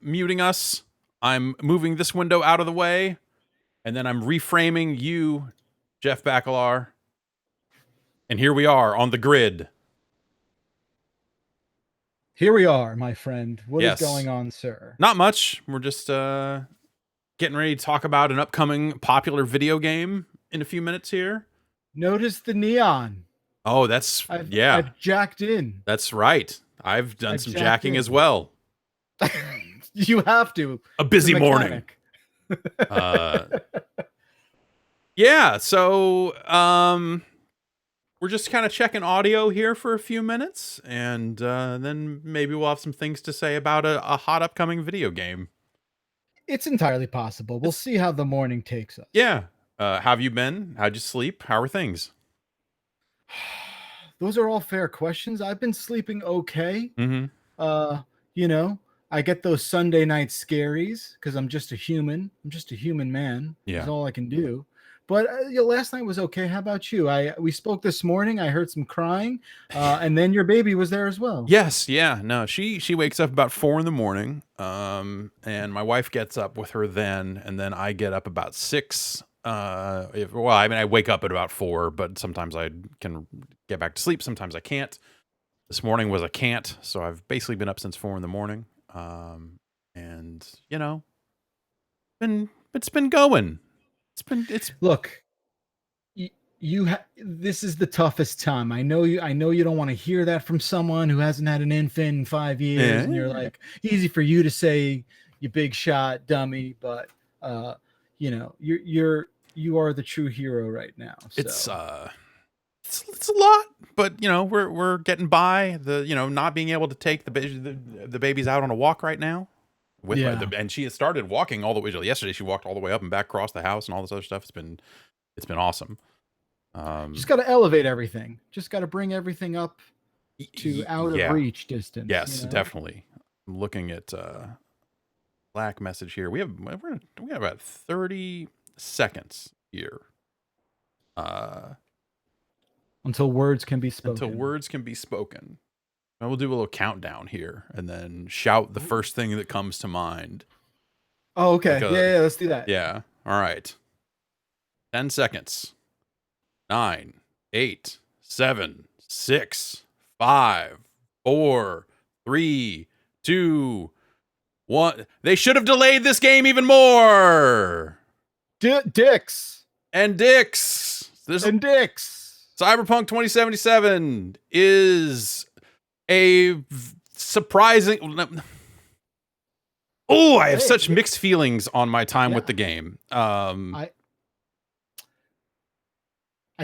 muting us. I'm moving this window out of the way, and then I'm reframing you, Jeff Bakalar. And here we are on the grid. Here we are, my friend. What is Yes. going on, sir? Not much. We're just getting ready to talk about an upcoming popular video game in a few minutes here. Notice the neon. Oh, that's I've jacked in. That's right. I've done some jacking as well. You have to. A busy morning. Yeah, so we're just kind of checking audio here for a few minutes, and then maybe we'll have some things to say about a hot upcoming video game. It's entirely possible. We'll see how the morning takes us. Yeah. How have you been? How'd you sleep? How are things? Those are all fair questions. I've been sleeping okay. Mm-hmm. You know, I get those Sunday night scaries because I'm just a human. I'm just a human man. Yeah. That's all I can do. But last night was okay. How about you? We spoke this morning. I heard some crying, and then your baby was there as well. Yes, yeah, no. She wakes up about 4 a.m, and my wife gets up with her then, and then I get up about 6. I wake up at about 4, but sometimes I can get back to sleep. Sometimes I can't. This morning was a can't, so I've basically been up since 4 a.m. And you know, it's been going. Look, this is the toughest time. I know you don't want to hear that from someone who hasn't had an infant in 5 years, and you're like, easy for you to say, you big shot dummy, but you are the true hero right now. So. It's a lot, but we're getting by. Not being able to take the babies out on a walk right now. And she has started walking all the way. Yesterday, she walked all the way up and back across the house and all this other stuff. It's been awesome. Just got to elevate everything. Just got to bring everything up to out of reach distance. Yes, definitely. I'm looking at Slack message here. We have about 30 seconds here. Until words can be spoken. And we'll do a little countdown here and then shout the first thing that comes to mind. Oh, okay. Yeah, let's do that. Yeah. All right. 10 seconds. 9, 8, 7, 6, 5, 4, 3, 2, 1. They should have delayed this game even more. Dicks. Cyberpunk 2077 is a surprising... Oh, I have such mixed feelings on my time with the game. I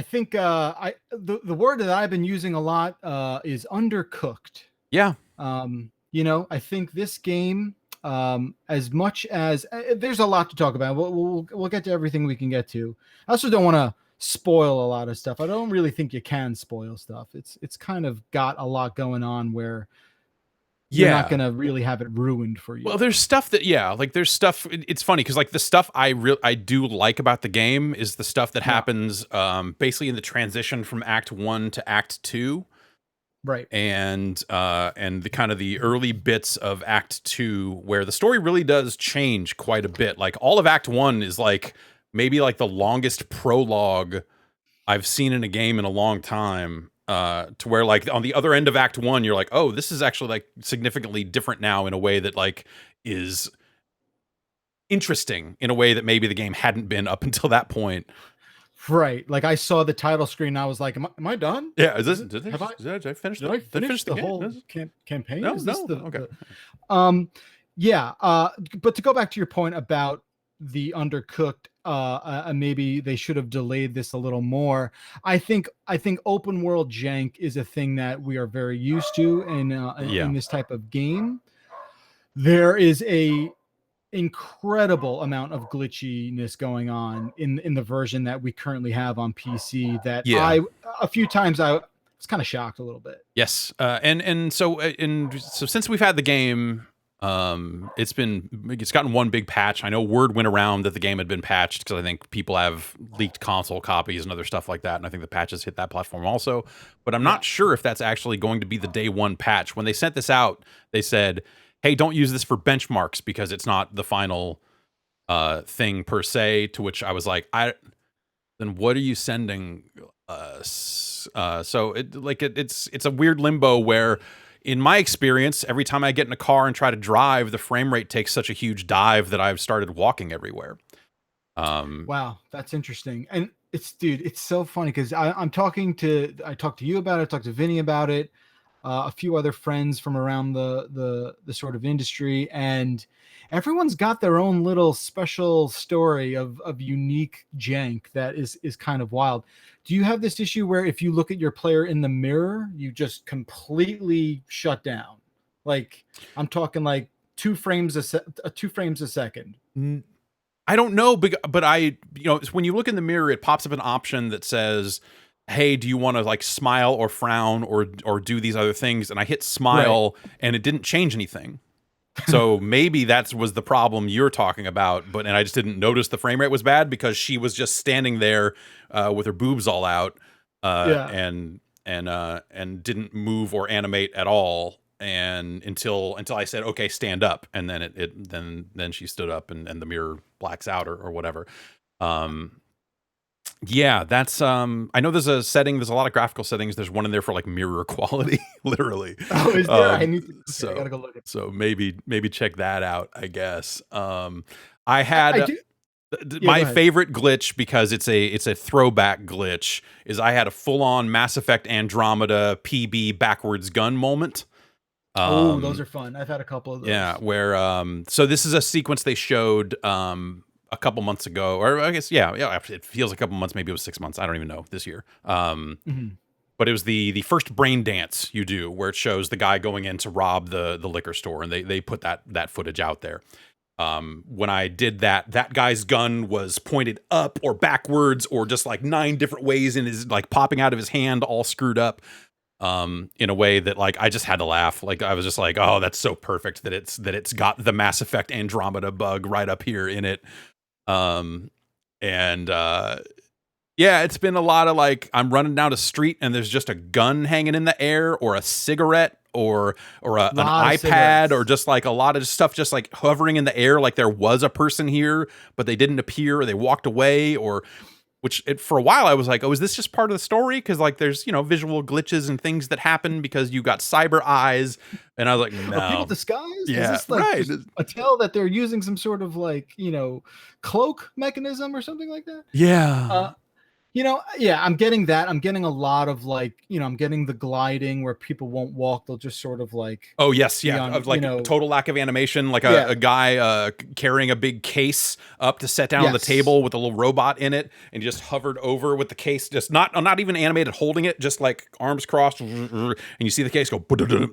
think the word that I've been using a lot is undercooked. Yeah. I think this game, as much as there's a lot to talk about, we'll get to everything we can get to. I also don't want to spoil a lot of stuff. I don't really think you can spoil stuff. It's kind of got a lot going on where you're not gonna really have it ruined for you. Well, there's stuff that there's stuff. It's funny because the stuff I do like about the game is the stuff that happens basically in the transition from Act 1 to Act 2. Right. And the kind of the early bits of Act 2 where the story really does change quite a bit. Like all of Act 1 is maybe the longest prologue I've seen in a game in a long time. To where on the other end of Act 1, you're like, oh, this is actually significantly different now in a way that is interesting in a way that maybe the game hadn't been up until that point. Right. I saw the title screen and I was like, am I done? Yeah. Did I finish the whole campaign? No, okay. Yeah. But to go back to your point about the undercooked, maybe they should have delayed this a little more. I think open world jank is a thing that we are very used to in this type of game. There is a incredible amount of glitchiness going on in the version that we currently have on PC that a few times I was kind of shocked a little bit. Yes. So since we've had the game, it's gotten one big patch. I know word went around that the game had been patched because I think people have leaked console copies and other stuff like that, and I think the patches hit that platform also. But I'm not sure if that's actually going to be the day one patch. When they sent this out, they said, hey, don't use this for benchmarks because it's not the final thing per se. To which I was like, then what are you sending us? So it's a weird limbo where, in my experience, every time I get in a car and try to drive, the frame rate takes such a huge dive that I've started walking everywhere. Wow, that's interesting. And dude, it's so funny because I talked to you about it, I talked to Vinny about it, a few other friends from around the sort of industry, and everyone's got their own little special story of unique jank that is kind of wild. Do you have this issue where if you look at your player in the mirror, you just completely shut down? Like, I'm talking like 2 frames a second. I don't know, but when you look in the mirror, it pops up an option that says, "Hey, do you want to like smile or frown or do these other things?" And I hit Right. smile, and it didn't change anything. So maybe that was the problem you're talking about, and I just didn't notice the frame rate was bad because she was just standing there with her boobs all out, Yeah. and didn't move or animate at all, and until I said, okay, stand up, and then then she stood up, and the mirror blacks out or whatever. um yeah, that's I know there's a lot of graphical settings. There's one in there for like mirror quality, literally. Oh, is there? I need to. Okay, I So gotta go look at. maybe check that out, I guess. I I had do. Yeah, go my ahead. favorite glitch, because it's a throwback glitch, is I had a full on Mass Effect Andromeda PB backwards gun moment. Oh, those Um, are fun. I've had a couple of yeah, those. where so this is a sequence they showed a couple months ago, or I guess yeah, it feels a couple months, maybe it was 6 months, I don't even know, this year. Mhm. But it was the first brain dance you do, where it shows the guy going in to rob the liquor store, and they put that footage out there. When I did that, that guy's gun was pointed up or backwards or just like 9 different ways, and is like popping out of his hand, all screwed up. In a way that, like, I just had to laugh. Like, I was just like, oh, that's so perfect that it's got the Mass Effect Andromeda bug right up here in it. Um, and yeah, it's been a lot of like, I'm running down a street and there's just a gun hanging in the air, or a cigarette, or an Lot of iPad, or cigarettes. just like a lot of stuff just like hovering in the air, like there was a person here, but they didn't appear, or they walked away, or for a while I was like, oh, is this just part of the story? Because like there's visual glitches and things that happen because you got cyber eyes, and I was like, Are people no, disguised? Is yeah, this like right, just a tell that they're using some sort of like cloak mechanism or something like that? yeah. Uh, yeah, I'm getting that. I'm getting a lot of like, I'm getting the gliding where people won't walk; they'll just sort of like Oh yes, be yeah, on, of like total lack of animation, like a yeah, guy carrying a big case up to set down on the yes. table with a little robot in it, and just hovered over with the case, just not even animated holding it, just like arms crossed, and you see the case go,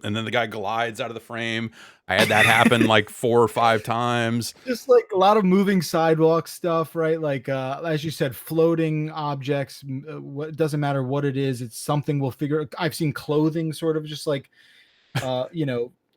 and then the guy glides out of the frame. I had that happen like 4 or 5 times. Just like a lot of moving sidewalk stuff, right? Like as you said, floating objects. What doesn't matter what it is, it's something we'll figure. I've seen clothing sort of just like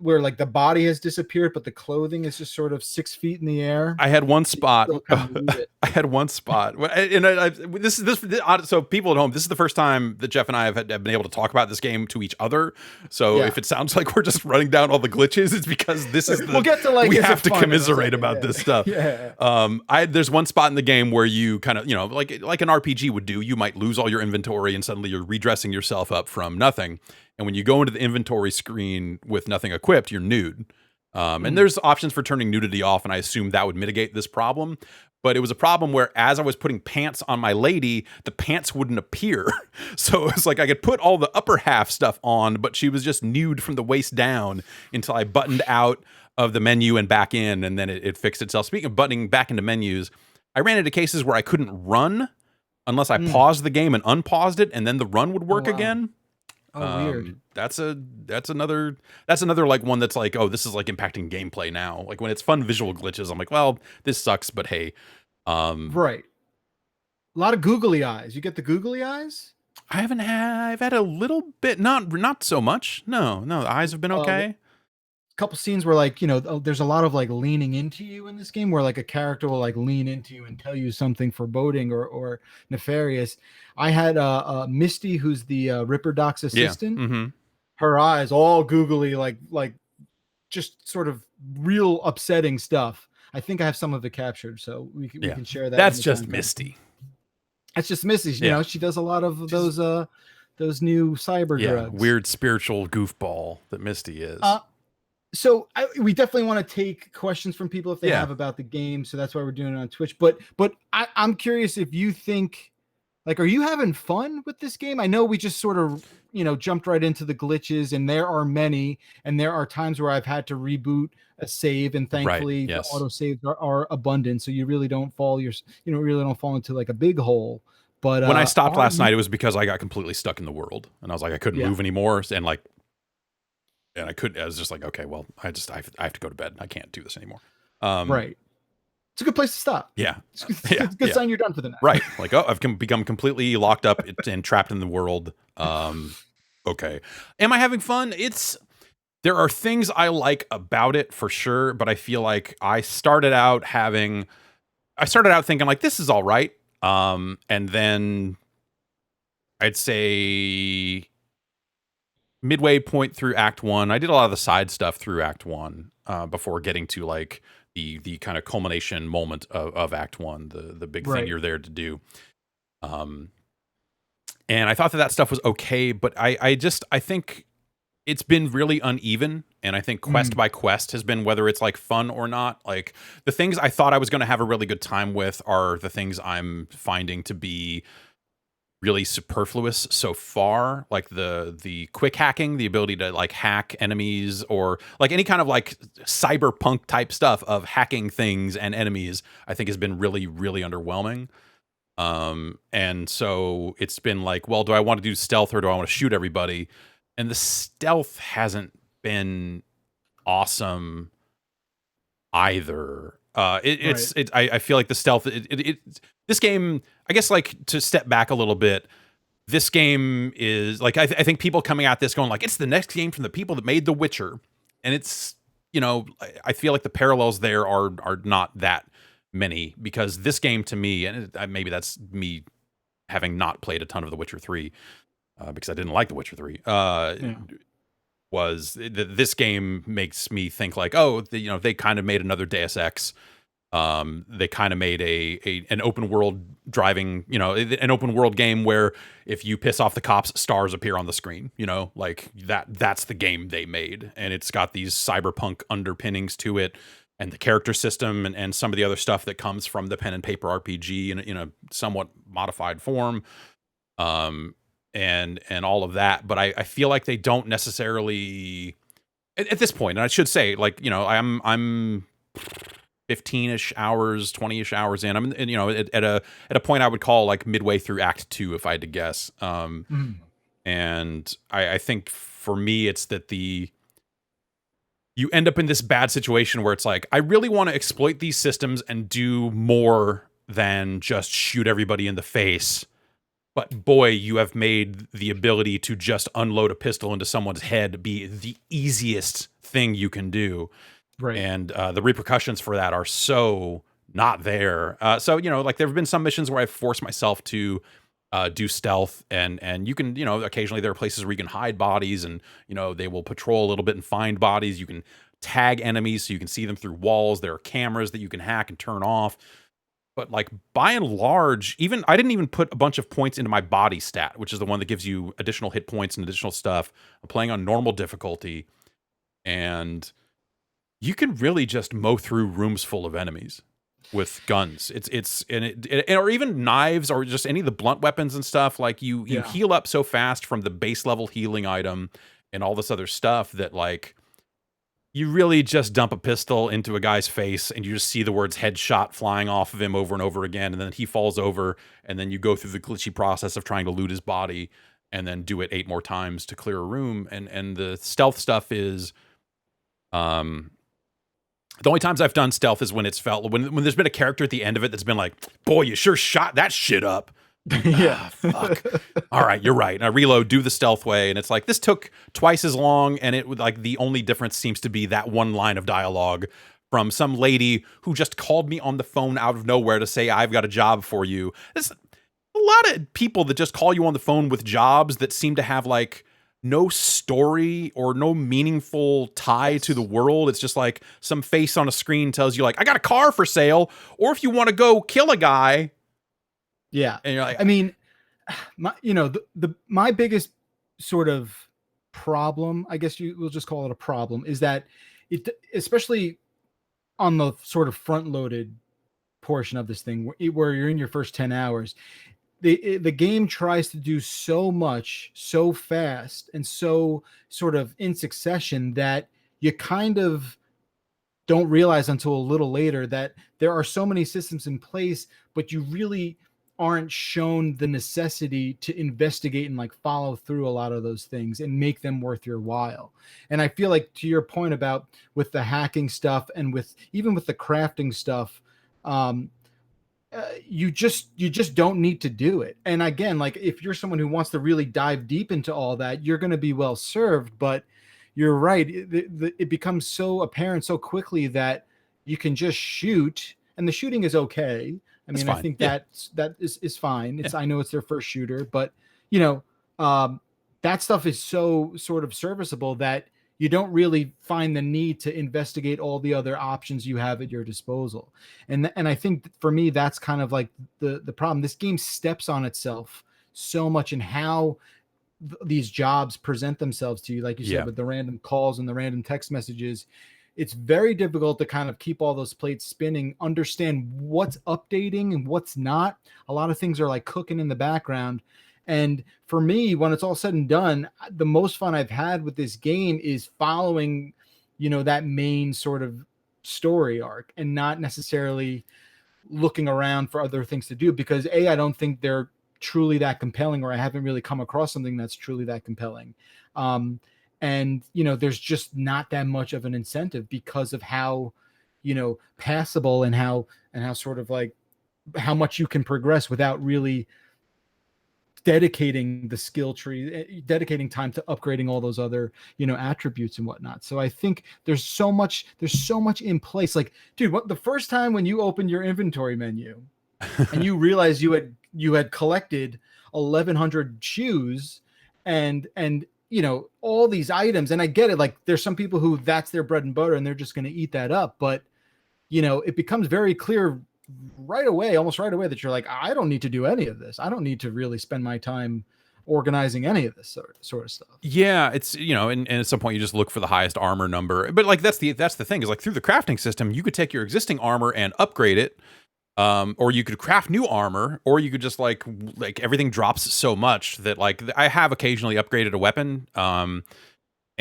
where like the body has disappeared, but the clothing is just sort of 6 feet in the air. I had one You can spot. still kind of read it. I had one spot, and so people at home, this is the first time that Jeff and I have been able to talk about this game to each other. So Yeah. if it sounds like we're just running down all the glitches, it's because this is We'll get to like we is it have to fun in a commiserate second. about Yeah. this stuff. Yeah. There's one spot in the game where you kind of, like an RPG would do. You might lose all your inventory, and suddenly you're redressing yourself up from nothing. And when you go into the inventory screen with nothing equipped, you're nude. And Mm. there's options for turning nudity off, and I assume that would mitigate this problem. But it was a problem where, as I was putting pants on my lady, the pants wouldn't appear. So it was like I could put all the upper half stuff on, but she was just nude from the waist down until I buttoned out of the menu and back in, and then it fixed itself. Speaking of buttoning back into menus, I ran into cases where I couldn't run unless I Mm. paused the game and unpaused it, and then the run would Oh work wow. again. Oh weird. That's another like one that's like, oh, this is like impacting gameplay now. Like when it's fun visual glitches, I'm like, well, this sucks, but hey. um Right. A lot of googly eyes. You get the googly eyes? I've had a little bit, not so much. No, the eyes have been A okay. couple scenes where like, there's a lot of like leaning into you in this game where like a character will like lean into you and tell you something foreboding or nefarious. I had Misty, who's the Ripper Doc's Yeah. assistant. Mm-hmm. Her eyes all googly, like just sort of real upsetting stuff. I think I have some of it captured, so we can share that. That's just Misty. That's just Misty. You know, she does a lot of those new cyber drugs. Weird spiritual goofball that Misty is. So we definitely want to take questions from people if they have about the game. So that's why we're doing it on Twitch. But I'm curious if you think, like, are you having fun with this game? I know we just sort of, jumped right into the glitches, and there are many, and there are times where I've had to reboot a save, and thankfully the auto saves are abundant. So you really don't fall into like a big hole. But when I stopped last night, it was because I got completely stuck in the world, and I was like, I couldn't move anymore, and I was just like, okay, well, I have to go to bed. I can't do this anymore. Right. It's a good place to stop. Yeah. It's a good sign you're done for the night. Right. Like, oh, I've become completely locked up and trapped in the world. Okay. Am I having fun? There are things I like about it for sure, but I feel like I started out thinking like, this is all right. And then I'd say midway point through Act 1, I did a lot of the side stuff through Act 1 before getting to like the kind of culmination moment of Act 1, the big thing you're there to do. And I thought that stuff was okay, but I think it's been really uneven, and I think quest by quest has been, whether it's like fun or not. Like, the things I thought I was going to have a really good time with are the things I'm finding to be really superfluous so far, like the quick hacking, the ability to like hack enemies, or like any kind of like cyberpunk type stuff of hacking things and enemies, I think has been really, really underwhelming. And so it's been like, well, do I want to do stealth or do I want to shoot everybody? And the stealth hasn't been awesome either. I feel like the stealth, this game, I guess, like, to step back a little bit, this game is like, I think people coming at this going like, it's the next game from the people that made The Witcher. And it's, I feel like the parallels there are not that many, because this game to me, and maybe that's me having not played a ton of The Witcher 3, because I didn't like The Witcher 3, this game makes me think like, oh, they kind of made another Deus Ex. They kind of made an open world driving, an open world game where if you piss off the cops, stars appear on the screen, like that's the game they made. And it's got these cyberpunk underpinnings to it, and the character system and some of the other stuff that comes from the pen and paper RPG in a somewhat modified form. And all of that. But I feel like they don't necessarily at this point, and I should say, like, I'm 15-ish hours, 20-ish hours in. I'm at a point I would call like midway through Act 2, if I had to guess. And I think for me, it's that you end up in this bad situation where it's like, I really want to exploit these systems and do more than just shoot everybody in the face. But boy, you have made the ability to just unload a pistol into someone's head be the easiest thing you can do. Right. And the repercussions for that are so not there. So, like, there have been some missions where I've forced myself to do stealth, and you can, occasionally there are places where you can hide bodies, and, they will patrol a little bit and find bodies. You can tag enemies so you can see them through walls. There are cameras that you can hack and turn off. But, like, by and large, I didn't even put a bunch of points into my body stat, which is the one that gives you additional hit points and additional stuff. I'm playing on normal difficulty, and you can really just mow through rooms full of enemies with guns. Or even knives, or just any of the blunt weapons and stuff. Like, you heal up so fast from the base level healing item and all this other stuff that, like, you really just dump a pistol into a guy's face and you just see the words headshot flying off of him over and over again. And then he falls over, and then you go through the glitchy process of trying to loot his body and then do it 8 more times to clear a room. And the stealth stuff is, the only times I've done stealth is when when there's been a character at the end of it that's been like, boy, you sure shot that shit up. Yeah. Fuck. All right, you're right. And I reload, do the stealth way, and it's like, this took twice as long, and it would, like, the only difference seems to be that one line of dialogue from some lady who just called me on the phone out of nowhere to say, I've got a job for you. There's a lot of people that just call you on the phone with jobs that seem to have, like, no story or no meaningful tie to the Yes. world. It's just like some face on a screen tells you like, I got a car for sale, or if you want to go kill a guy, Yeah. and you're like, I mean, my biggest sort of problem, I guess you will just call it a problem, is that it, especially on the sort of front loaded portion of this thing where you're in your first 10 hours, the game tries to do so much so fast and so sort of in succession that you kind of don't realize until a little later that there are so many systems in place, but you really aren't shown the necessity to investigate and like follow through a lot of those things and make them worth your while. And I feel like, to your point about with the hacking stuff and with even with the crafting stuff, um, you just don't need to do it. And again, like if you're someone who wants to really dive deep into all that, you're going to be well served. But you're right, it becomes so apparent so quickly that you can just shoot, and the shooting is okay. I it's mean, I fine. think Yeah. that is fine. Yeah. It's, I know it's their first shooter, but you know, um, that stuff is so sort of serviceable that you don't really find the need to investigate all the other options you have at your disposal. And I think for me that's kind of like the problem. This game steps on itself so much in how these jobs present themselves to you, like you said, Yeah. with the random calls and the random text messages. It's very difficult to kind of keep all those plates spinning, understand what's updating and what's not. A lot of things are like cooking in the background. And for me, when it's all said and done, the most fun I've had with this game is following, that main sort of story arc and not necessarily looking around for other things to do, because I don't think they're truly that compelling, or I haven't really come across something that's truly that compelling. And there's just not that much of an incentive because of how passable and how sort of like how much you can progress without really dedicating the skill tree, dedicating time to upgrading all those other attributes and whatnot. So I think there's so much in place. Like, dude, what the first time when you opened your inventory menu and you realized you had collected 1,100 shoes and all these items, and I get it, like there's some people who that's their bread and butter and they're just going to eat that up, but it becomes very clear right away, almost right away, that you're like, I don't need to do any of this. I don't need to really spend my time organizing any of this sort of stuff. Yeah, it's and at some point you just look for the highest armor number. But like that's the thing is like through the crafting system, you could take your existing armor and upgrade it, or you could craft new armor, or you could just like everything drops so much that like I have occasionally upgraded a weapon,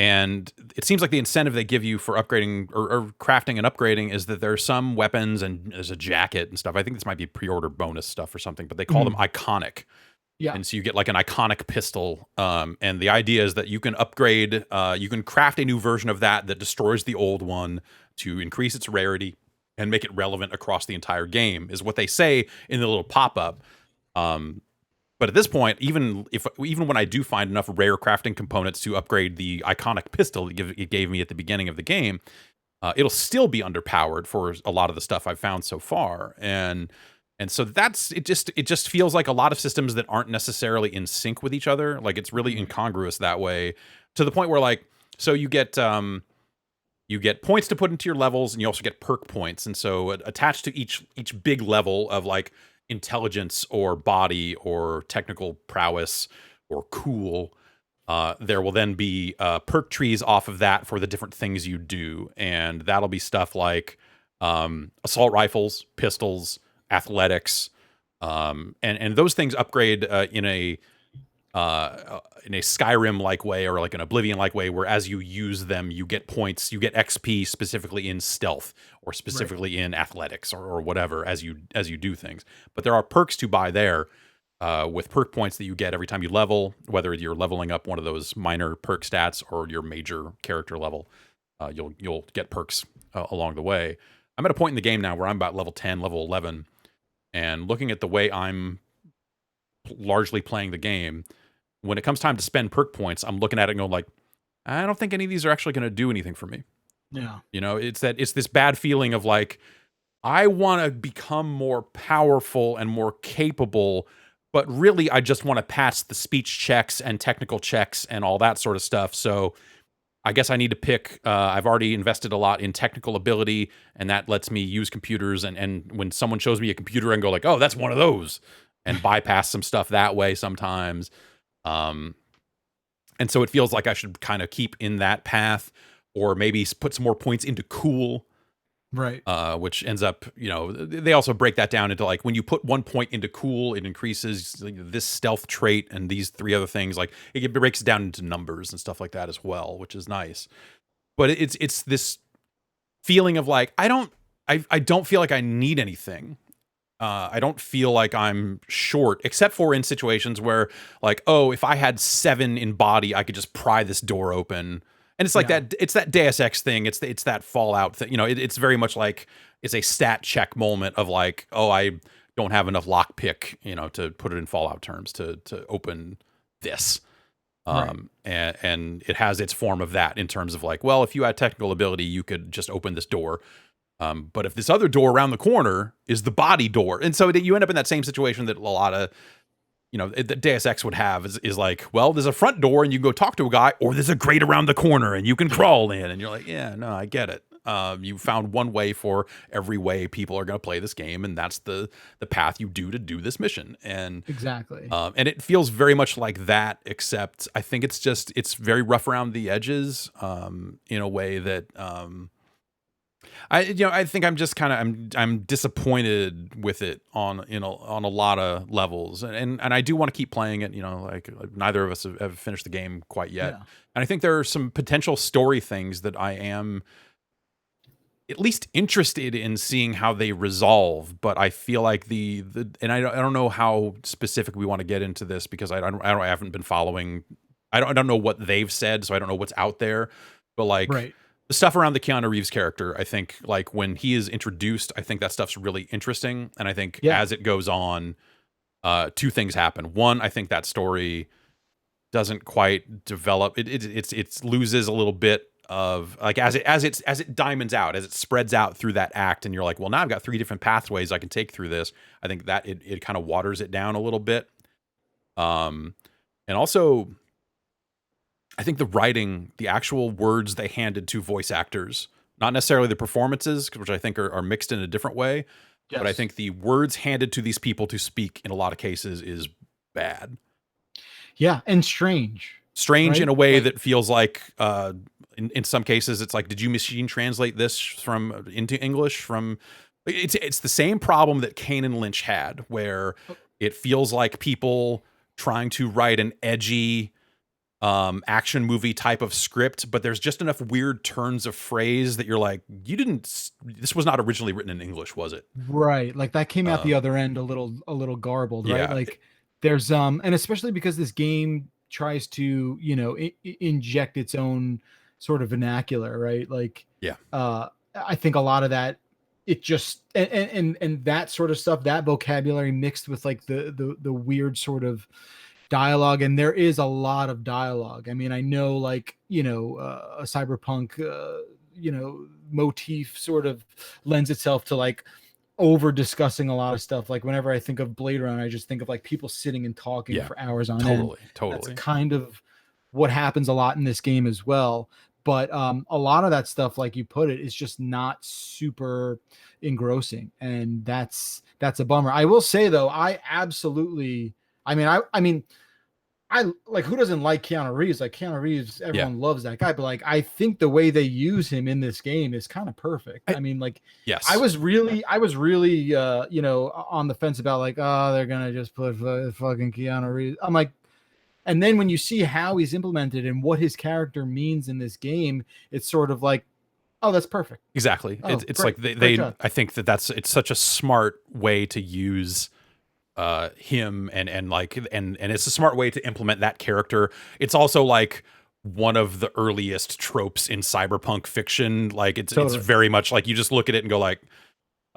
and it seems like the incentive they give you for upgrading or crafting and upgrading is that there's some weapons and there's a jacket and stuff. I think this might be pre-order bonus stuff or something, but they call them iconic. Yeah. And so you get like an iconic pistol. And the idea is that you can upgrade, you can craft a new version of that destroys the old one to increase its rarity and make it relevant across the entire game, is what they say in the little pop-up. But at this point, even when I do find enough rare crafting components to upgrade the iconic pistol it gave me at the beginning of the game, it'll still be underpowered for a lot of the stuff I've found so far. And so that's it. Just feels like a lot of systems that aren't necessarily in sync with each other. Like it's really incongruous that way, to the point where like, so you get points to put into your levels, and you also get perk points. And so attached to each big level of like intelligence or body or technical prowess or cool, there will then be perk trees off of that for the different things you do. And that'll be stuff like assault rifles, pistols, athletics, and those things upgrade in a Skyrim like way, or like an Oblivion like way, where as you use them you get points, you get XP specifically in stealth or specifically in athletics or whatever as you do things. But there are perks to buy there, with perk points that you get every time you level, whether you're leveling up one of those minor perk stats or your major character level. You'll get perks along the way. I'm at a point in the game now where I'm about level 10, level 11, and looking at the way I'm largely playing the game, when it comes time to spend perk points, I'm looking at it and going like, I don't think any of these are actually going to do anything for me. Yeah. It's this bad feeling of like, I want to become more powerful and more capable, but really I just want to pass the speech checks and technical checks and all that sort of stuff. So I guess I need to pick. I've already invested a lot in technical ability, and that lets me use computers. And when someone shows me a computer, I can go like, "Oh, that's one of those," and bypass some stuff that way sometimes. Um, and so it feels like I should kind of keep in that path, or maybe put some more points into cool, Right. which ends up, they also break that down into like when you put 1 point into cool, it increases this stealth trait and these 3 other things. Like it breaks it down into numbers and stuff like that as well, which is nice. But it's this feeling of like I don't feel like I need anything. I don't feel like I'm short, except for in situations where, like, oh, if I had 7 in body, I could just pry this door open. And it's like that. It's that Deus Ex thing. It's that Fallout thing. It's very much like it's a stat check moment of like, oh, I don't have enough lockpick, to put it in Fallout terms to open this. And it has its form of that in terms of like, well, if you had technical ability, you could just open this door. But if this other door around the corner is the body door, and so you end up in that same situation that a lot of, that Deus Ex would have is like, well, there's a front door and you can go talk to a guy, or there's a grate around the corner and you can crawl in, and you're like, yeah, no, I get it. You found one way for every way people are going to play this game, and that's the path you do to do this mission. And Exactly. and it feels very much like that, except I think it's very rough around the edges, in a way that, I think I'm just kind of I'm disappointed with it on a lot of levels, and I do want to keep playing it. Like neither of us have finished the game quite yet, Yeah. and I think there are some potential story things that I am at least interested in seeing how they resolve. But I feel like and I don't know how specific we want to get into this, because I haven't been following. I don't know what they've said, so I don't know what's out there. But like, Right. the stuff around the Keanu Reeves character, I think, like when he is introduced, I think that stuff's really interesting. And I think as it goes on, 2 things happen. One, I think that story doesn't quite develop. It loses a little bit of like as it diamonds out, as it spreads out through that act, and you're like, well, now I've got 3 different pathways I can take through this. I think that it kind of waters it down a little bit. And also, I think the writing, the actual words they handed to voice actors, not necessarily the performances, which I think are mixed in a different way, but I think the words handed to these people to speak in a lot of cases is bad. Yeah, and strange. Strange Right? in a way that feels like, in some cases, it's like, did you machine translate this into English from? It's the same problem that Kane and Lynch had, where it feels like people trying to write an edgy action movie type of script, but there's just enough weird turns of phrase that you're like, this was not originally written in English, was it? Right. Like that came out the other end a little garbled, right? Yeah. Like there's and especially because this game tries to, inject its own sort of vernacular, right? Like Yeah. I think a lot of that, it just and that sort of stuff, that vocabulary mixed with like the weird sort of dialogue, and there is a lot of dialogue. I mean, I know, like, a cyberpunk motif sort of lends itself to like over discussing a lot of stuff. Like whenever I think of Blade Runner, I just think of like people sitting and talking for hours on end. Totally. That's kind of what happens a lot in this game as well. But a lot of that stuff, like you put it, is just not super engrossing, and that's a bummer. I will say though, I absolutely, I mean, I like, who doesn't like Keanu Reeves? Like Keanu Reeves, everyone loves that guy. But like, I think the way they use him in this game is kind of perfect. I mean, like, yes, I was really, on the fence about like, oh, they're gonna just put fucking Keanu Reeves. I'm like, and then when you see how he's implemented and what his character means in this game, it's sort of like, oh, that's perfect. Exactly. Oh, it's great. like Great job. I think it's such a smart way to use him, and it's a smart way to implement that character. It's also like one of the earliest tropes in cyberpunk fiction. Like it's very much like you just look at it and go like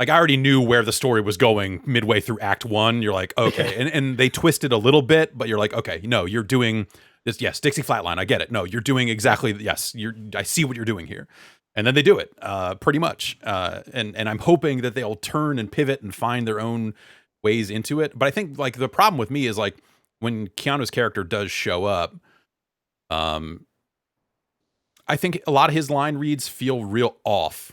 I already knew where the story was going midway through Act 1. You're like, okay, and they twist it a little bit, but you're like, okay, no, you're doing this. Yes, Dixie Flatline, I get it. No, you're doing exactly yes. I see what you're doing here. And then they do it pretty much, and I'm hoping that they'll turn and pivot and find their own weighs into it. But I think like the problem with me is like when Keanu's character does show up, I think a lot of his line reads feel real off.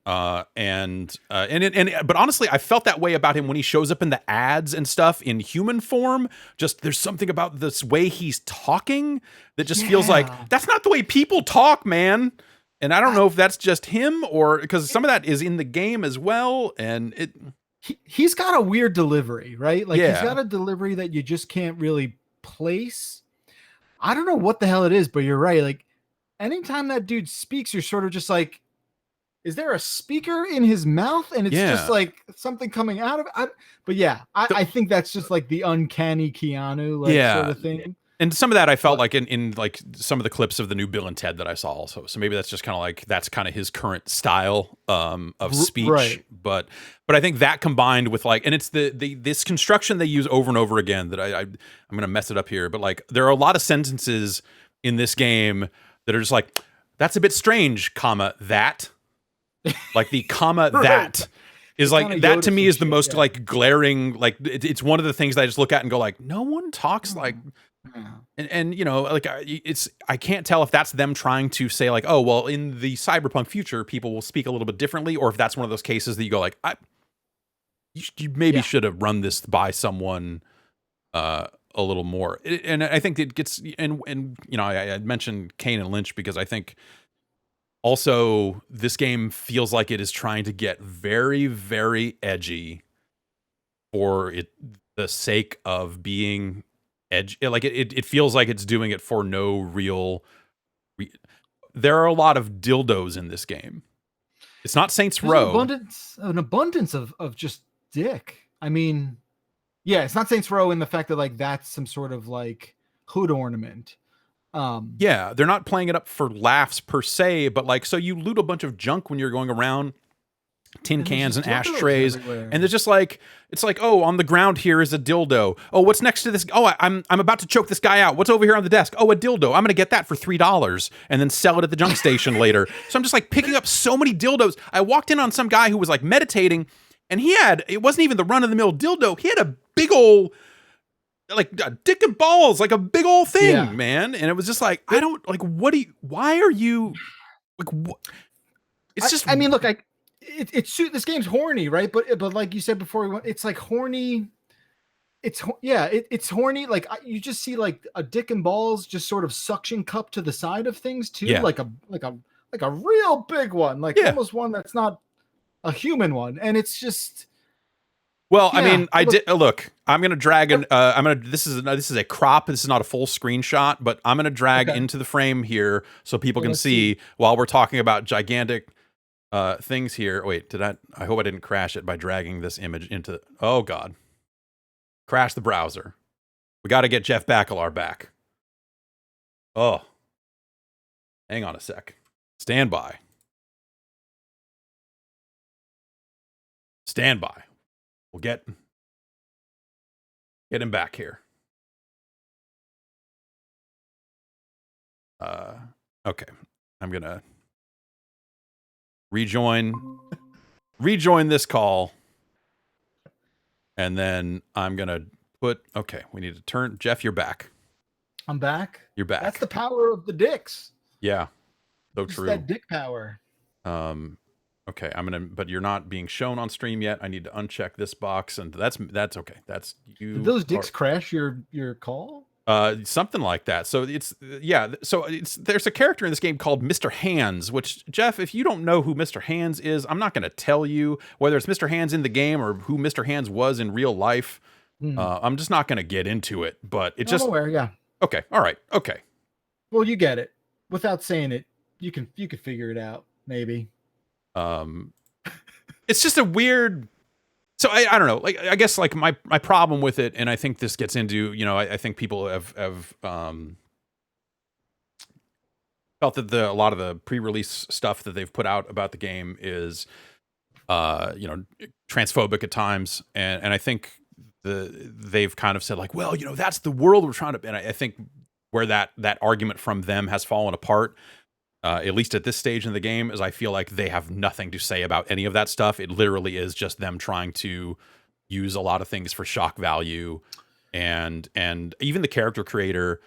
But honestly, I felt that way about him when he shows up in the ads and stuff in human form. Just there's something about this way he's talking that just feels like that's not the way people talk, man. And I don't know if that's just him or because some of that is in the game as well. And he's got a weird delivery, right? Like Yeah. he's got a delivery that you just can't really place. I don't know what the hell it is, but you're right. Like anytime that dude speaks, you're sort of just like, is there a speaker in his mouth? And it's just like something coming out of it. But yeah, I think that's just like the uncanny Keanu sort of thing. And some of that I felt like in like some of the clips of the new Bill and Ted that I saw also. So maybe that's just kind of like that's kind of his current style of speech. Right. But I think that combined with like, and it's this construction they use over and over again that I'm gonna mess it up here. But like there are a lot of sentences in this game that are just like, that's a bit strange, comma, that. Like the comma that is like that to me is the most like glaring, like it's one of the things that I just look at and go like, no one talks like. And you know, like I can't tell if that's them trying to say like, oh well, in the cyberpunk future people will speak a little bit differently, or if that's one of those cases that you go like, you maybe should have run this by someone a little more. And I think it gets and you know, I mentioned Kane and Lynch because I think also this game feels like it is trying to get very, very edgy for the sake of being edge. Like it feels like it's doing it for no real there are a lot of dildos in this game. It's not Saints Row. An abundance of just dick. I mean, yeah, it's not Saints Row in the fact that like that's some sort of like hood ornament. Yeah, they're not playing it up for laughs per se, but like so you loot a bunch of junk when you're going around, tin cans and ashtrays, and there's just like it's like, oh, on the ground here is a dildo. Oh, what's next to this? Oh, I'm about to choke this guy out. What's over here on the desk? Oh, a dildo. I'm gonna get that for $3 and then sell it at the junk station later. So I'm just like picking up so many dildos. I walked in on some guy who was like meditating, and it wasn't even the run of the mill dildo. He had a big old like a dick and balls, like a big old thing, man. And it was just like, I don't like. Why are you like? What? It's just. I mean, look, this game's horny, right? But like you said before, it's like horny. It's horny. Like you just see like a dick and balls just sort of suction cup to the side of things too, like a real big one, like almost one that's not a human one, and it's just. Well, I mean, I did look. I'm gonna drag an. This is a crop. This is not a full screenshot, but I'm gonna drag into the frame here so people can see while we're talking about gigantic things here. Wait, I hope I didn't crash it by dragging this image into. Oh God, crash the browser. We got to get Jeff Bakalar back. Oh, hang on a sec. Stand by. Stand by. We'll get him back here. Okay. I'm going to rejoin this call. And then I'm going to we need to turn Jeff, you're back. I'm back. You're back. That's the power of the dicks. Yeah. So true. That dick power. Okay, but you're not being shown on stream yet. I need to uncheck this box, and that's okay. That's you. Did those dicks crash your call? Something like that. So there's a character in this game called Mr. Hands, which Jeff, if you don't know who Mr. Hands is, I'm not going to tell you whether it's Mr. Hands in the game or who Mr. Hands was in real life. I'm just not going to get into it, but I'm aware, yeah. Okay, all right, okay. Well, you get it. Without saying it, you can figure it out, maybe. It's just a weird. So I don't know. Like I guess like my problem with it, and I think this gets into I think people have felt that a lot of the pre-release stuff that they've put out about the game is transphobic at times, and I think they've kind of said like, well, that's the world we're trying to. And I think where that argument from them has fallen apart. At least at this stage in the game, is I feel like they have nothing to say about any of that stuff. It literally is just them trying to, use a lot of things for shock value, and even the character creator,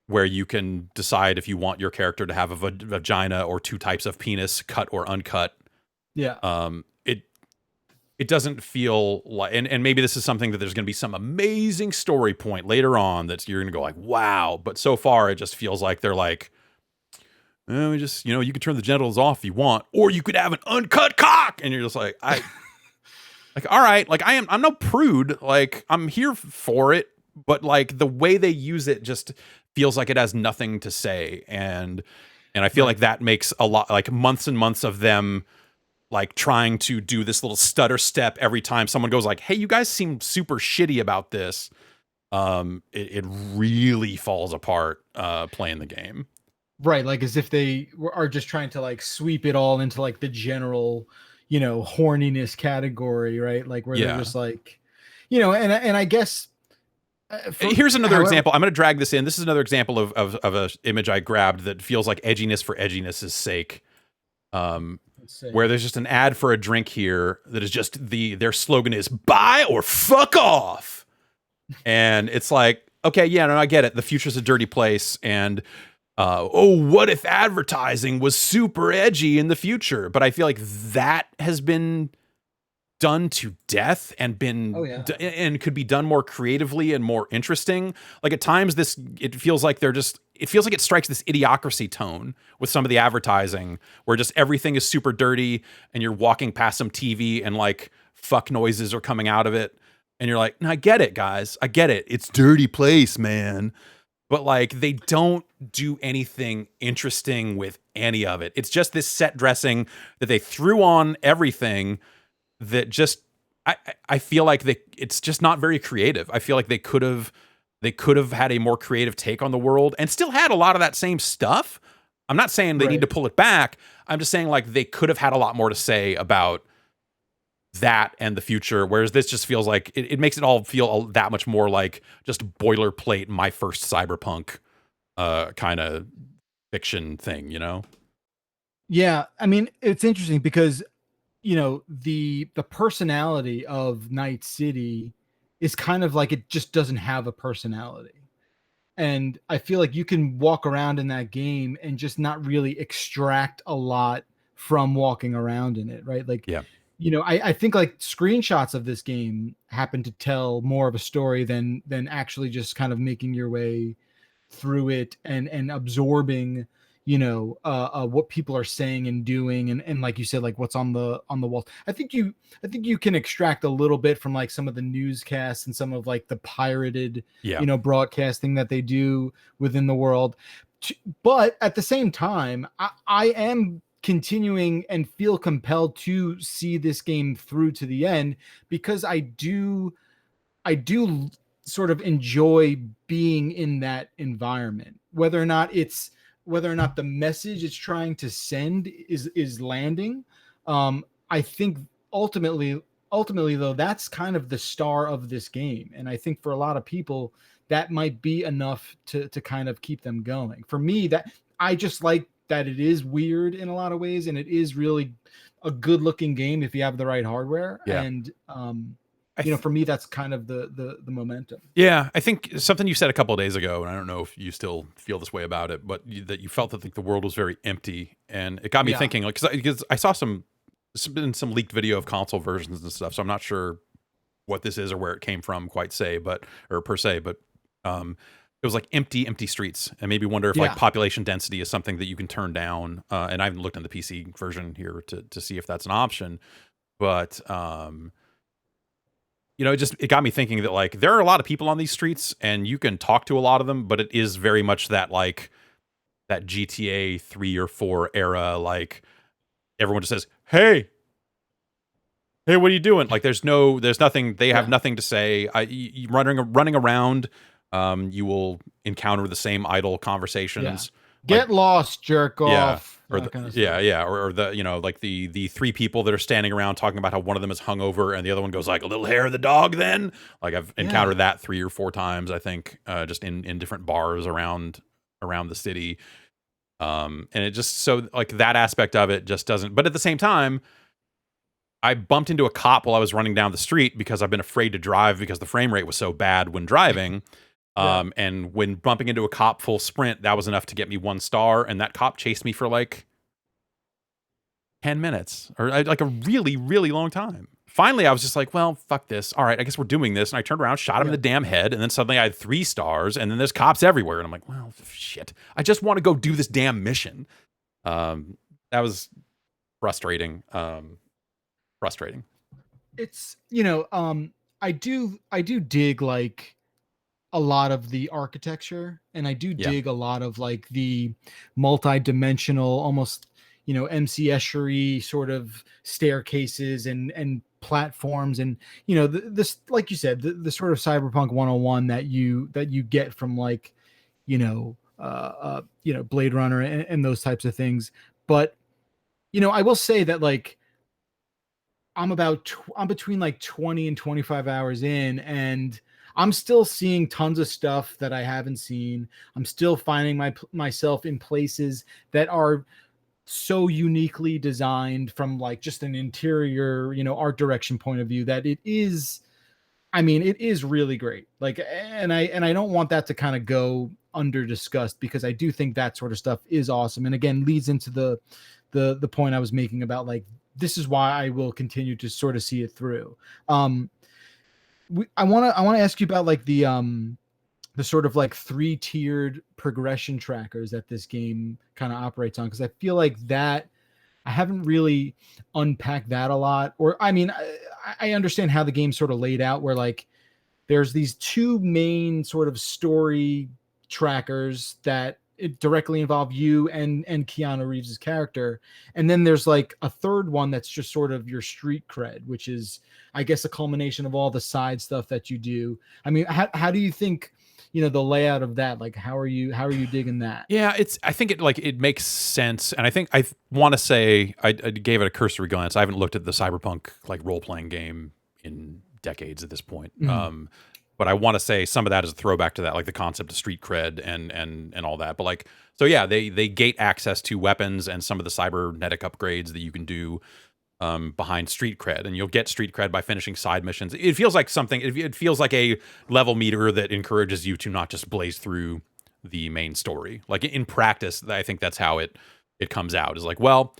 where you can decide if you want your character to have a vagina or two types of penis, cut or uncut. Yeah. It doesn't feel like, and maybe this is something that there's going to be some amazing story point later on that you're going to go like, wow. But so far, it just feels like they're like, we just, you could turn the genitals off if you want, or you could have an uncut cock. And you're just like, like, all right, like I'm no prude. Like, I'm here for it. But like the way they use it just feels like it has nothing to say. And I feel like that makes a lot, like months and months of them like trying to do this little stutter step every time someone goes like, hey, you guys seem super shitty about this. It really falls apart playing the game. Right, like as if they are just trying to like sweep it all into like the general, horniness category, right? Like where they're just like, and I guess here's another example. I'm going to drag this in. This is another example of an image I grabbed that feels like edginess for edginess' sake. Where there's just an ad for a drink here that is just their slogan is buy or fuck off. And it's like, okay, yeah, no, I get it. The future's a dirty place. And, what if advertising was super edgy in the future? But I feel like that has been done to death and and could be done more creatively and more interesting. Like at times it feels like it strikes this idiocracy tone with some of the advertising where just everything is super dirty and you're walking past some TV and like fuck noises are coming out of it. And you're like, no, I get it, guys. I get it. It's dirty place, man. But like, they don't do anything interesting with any of it. It's just this set dressing that they threw on everything that just, I feel like it's just not very creative. I feel like they could have had a more creative take on the world and still had a lot of that same stuff. I'm not saying they need to pull it back. I'm just saying like they could have had a lot more to say about that and the future. Whereas this just feels like it makes it all feel that much more like just boilerplate, my first cyberpunk kind of fiction thing, Yeah. I mean, it's interesting because, the personality of Night City is kind of like it just doesn't have a personality. And I feel like you can walk around in that game and just not really extract a lot from walking around in it, right? Like, yeah. I think like screenshots of this game happen to tell more of a story than actually just kind of making your way through it and absorbing what people are saying and doing and like you said, like what's on the wall. I think you can extract a little bit from like some of the newscasts and some of like the pirated broadcasting that they do within the world, but at the same time I am continuing and feel compelled to see this game through to the end because I do sort of enjoy being in that environment, whether or not the message it's trying to send is landing. I think ultimately though, that's kind of the star of this game. And I think for a lot of people that might be enough to kind of keep them going. For me, that I just like that it is weird in a lot of ways. And it is really a good looking game if you have the right hardware. Yeah. And, for me, that's kind of the momentum. Yeah, I think something you said a couple of days ago, and I don't know if you still feel this way about it, but that you felt that like, the world was very empty, and it got me thinking. Like, because I saw some leaked video of console versions and stuff, so I'm not sure what this is or where it came from, per se, but it was like empty streets, and maybe wonder if like population density is something that you can turn down. And I haven't looked in the PC version here to see if that's an option, but it got me thinking that like there are a lot of people on these streets and you can talk to a lot of them, but it is very much that like that GTA 3 or 4 era, like everyone just says, hey, what are you doing? Like there's nothing, they have nothing to say. Running around, you will encounter the same idle conversations. Get lost, jerk off. Or or the like the three people that are standing around talking about how one of them is hungover and the other one goes like, a little hair of the dog then. Like I've encountered that 3 or 4 times, I think, just in different bars around the city. And it just, so like that aspect of it just doesn't, but at the same time, I bumped into a cop while I was running down the street because I've been afraid to drive because the frame rate was so bad when driving. Yeah. And when bumping into a cop full sprint, that was enough to get me 1 star. And that cop chased me for like 10 minutes or like a really, really long time. Finally, I was just like, well, fuck this. All right, I guess we're doing this. And I turned around, shot him in the damn head. And then suddenly I had 3 stars. And then there's cops everywhere. And I'm like, well, shit. I just want to go do this damn mission. That was frustrating. Frustrating. It's, I do dig like a lot of the architecture, and I do Yeah. dig a lot of like the multi-dimensional, almost, MCS-y sort of staircases and platforms, and this, like you said, the sort of Cyberpunk 101 that you get from like, Blade Runner and those types of things. But I will say that like I'm between like 20 and 25 hours in, and I'm still seeing tons of stuff that I haven't seen. I'm still finding myself in places that are so uniquely designed from like just an interior, art direction point of view, that it is really great. Like, and I don't want that to kind of go under discussed, because I do think that sort of stuff is awesome. And again, leads into the point I was making about like, this is why I will continue to sort of see it through. I want to ask you about like the sort of like 3-tiered progression trackers that this game kind of operates on, because I feel like that I haven't really unpacked that a lot. Or I mean, I understand how the game's sort of laid out, where like there's these 2 main sort of story trackers that it directly involve you and Keanu Reeves's character, and then there's like a third one that's just sort of your street cred, which is, I guess, a culmination of all the side stuff that you do. I mean, how do you think, the layout of that, like how are you digging that? Yeah, I think it makes sense, and I think I want to say I gave it a cursory glance. I haven't looked at the Cyberpunk like role playing game in decades at this point. Mhm. But I want to say some of that is a throwback to that, like the concept of street cred and all that. But like, so yeah, they gate access to weapons and some of the cybernetic upgrades that you can do behind street cred, and you'll get street cred by finishing side missions. It feels like something. It feels like a level meter that encourages you to not just blaze through the main story. Like in practice, I think that's how it comes out. Is like, well,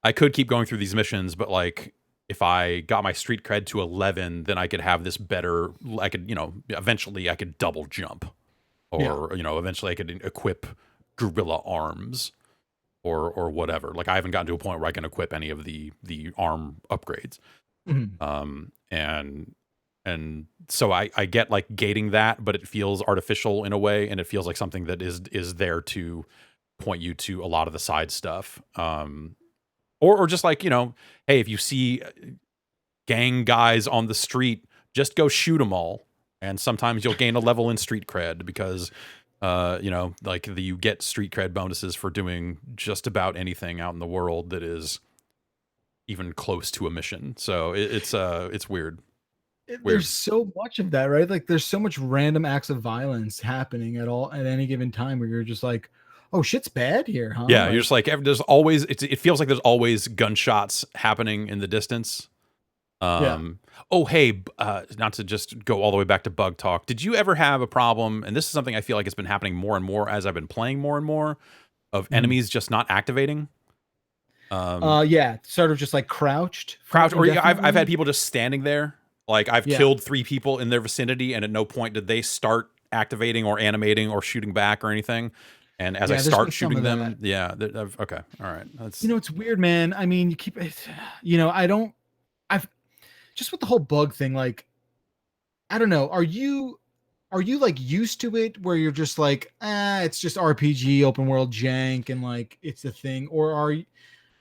I could keep going through these missions, but like if I got my street cred to 11, then I could have this better. I could, eventually I could double jump, Yeah. or eventually I could equip gorilla arms or whatever. Like I haven't gotten to a point where I can equip any of the arm upgrades. Mhm. And so I get like gating that, but it feels artificial in a way, and it feels like something that is there to point you to a lot of the side stuff. Or just like, hey, if you see gang guys on the street, just go shoot them all. And sometimes you'll gain a level in street cred because like you get street cred bonuses for doing just about anything out in the world that is even close to a mission. So it's weird. There's Weird. so much of that, right? Like there's so much random acts of violence happening at any given time, where you're just like, oh, shit's bad here, huh? Yeah, you're Like, just like there's always it feels like there's always gunshots happening in the distance. yeah. Oh hey, not to just go all the way back to bug talk. Did you ever have a problem? And this is something I feel like it's been happening more and more as I've been playing more and more of Mhm. enemies just not activating. Yeah, sort of just like crouched for Crouch, or yeah, I've had indefinitely. people just standing there. Like I've Yeah. killed 3 people in their vicinity, and at no point did they start activating or animating or shooting back or anything. And as I Yeah, there's been start some shooting of that. them, yeah, okay, all right, that's It's weird, man. I mean, you keep it, I don't, I've just with the whole bug thing, like, I don't know. Are you like used to it, where you're just like, it's just RPG open world jank and like it's the thing, or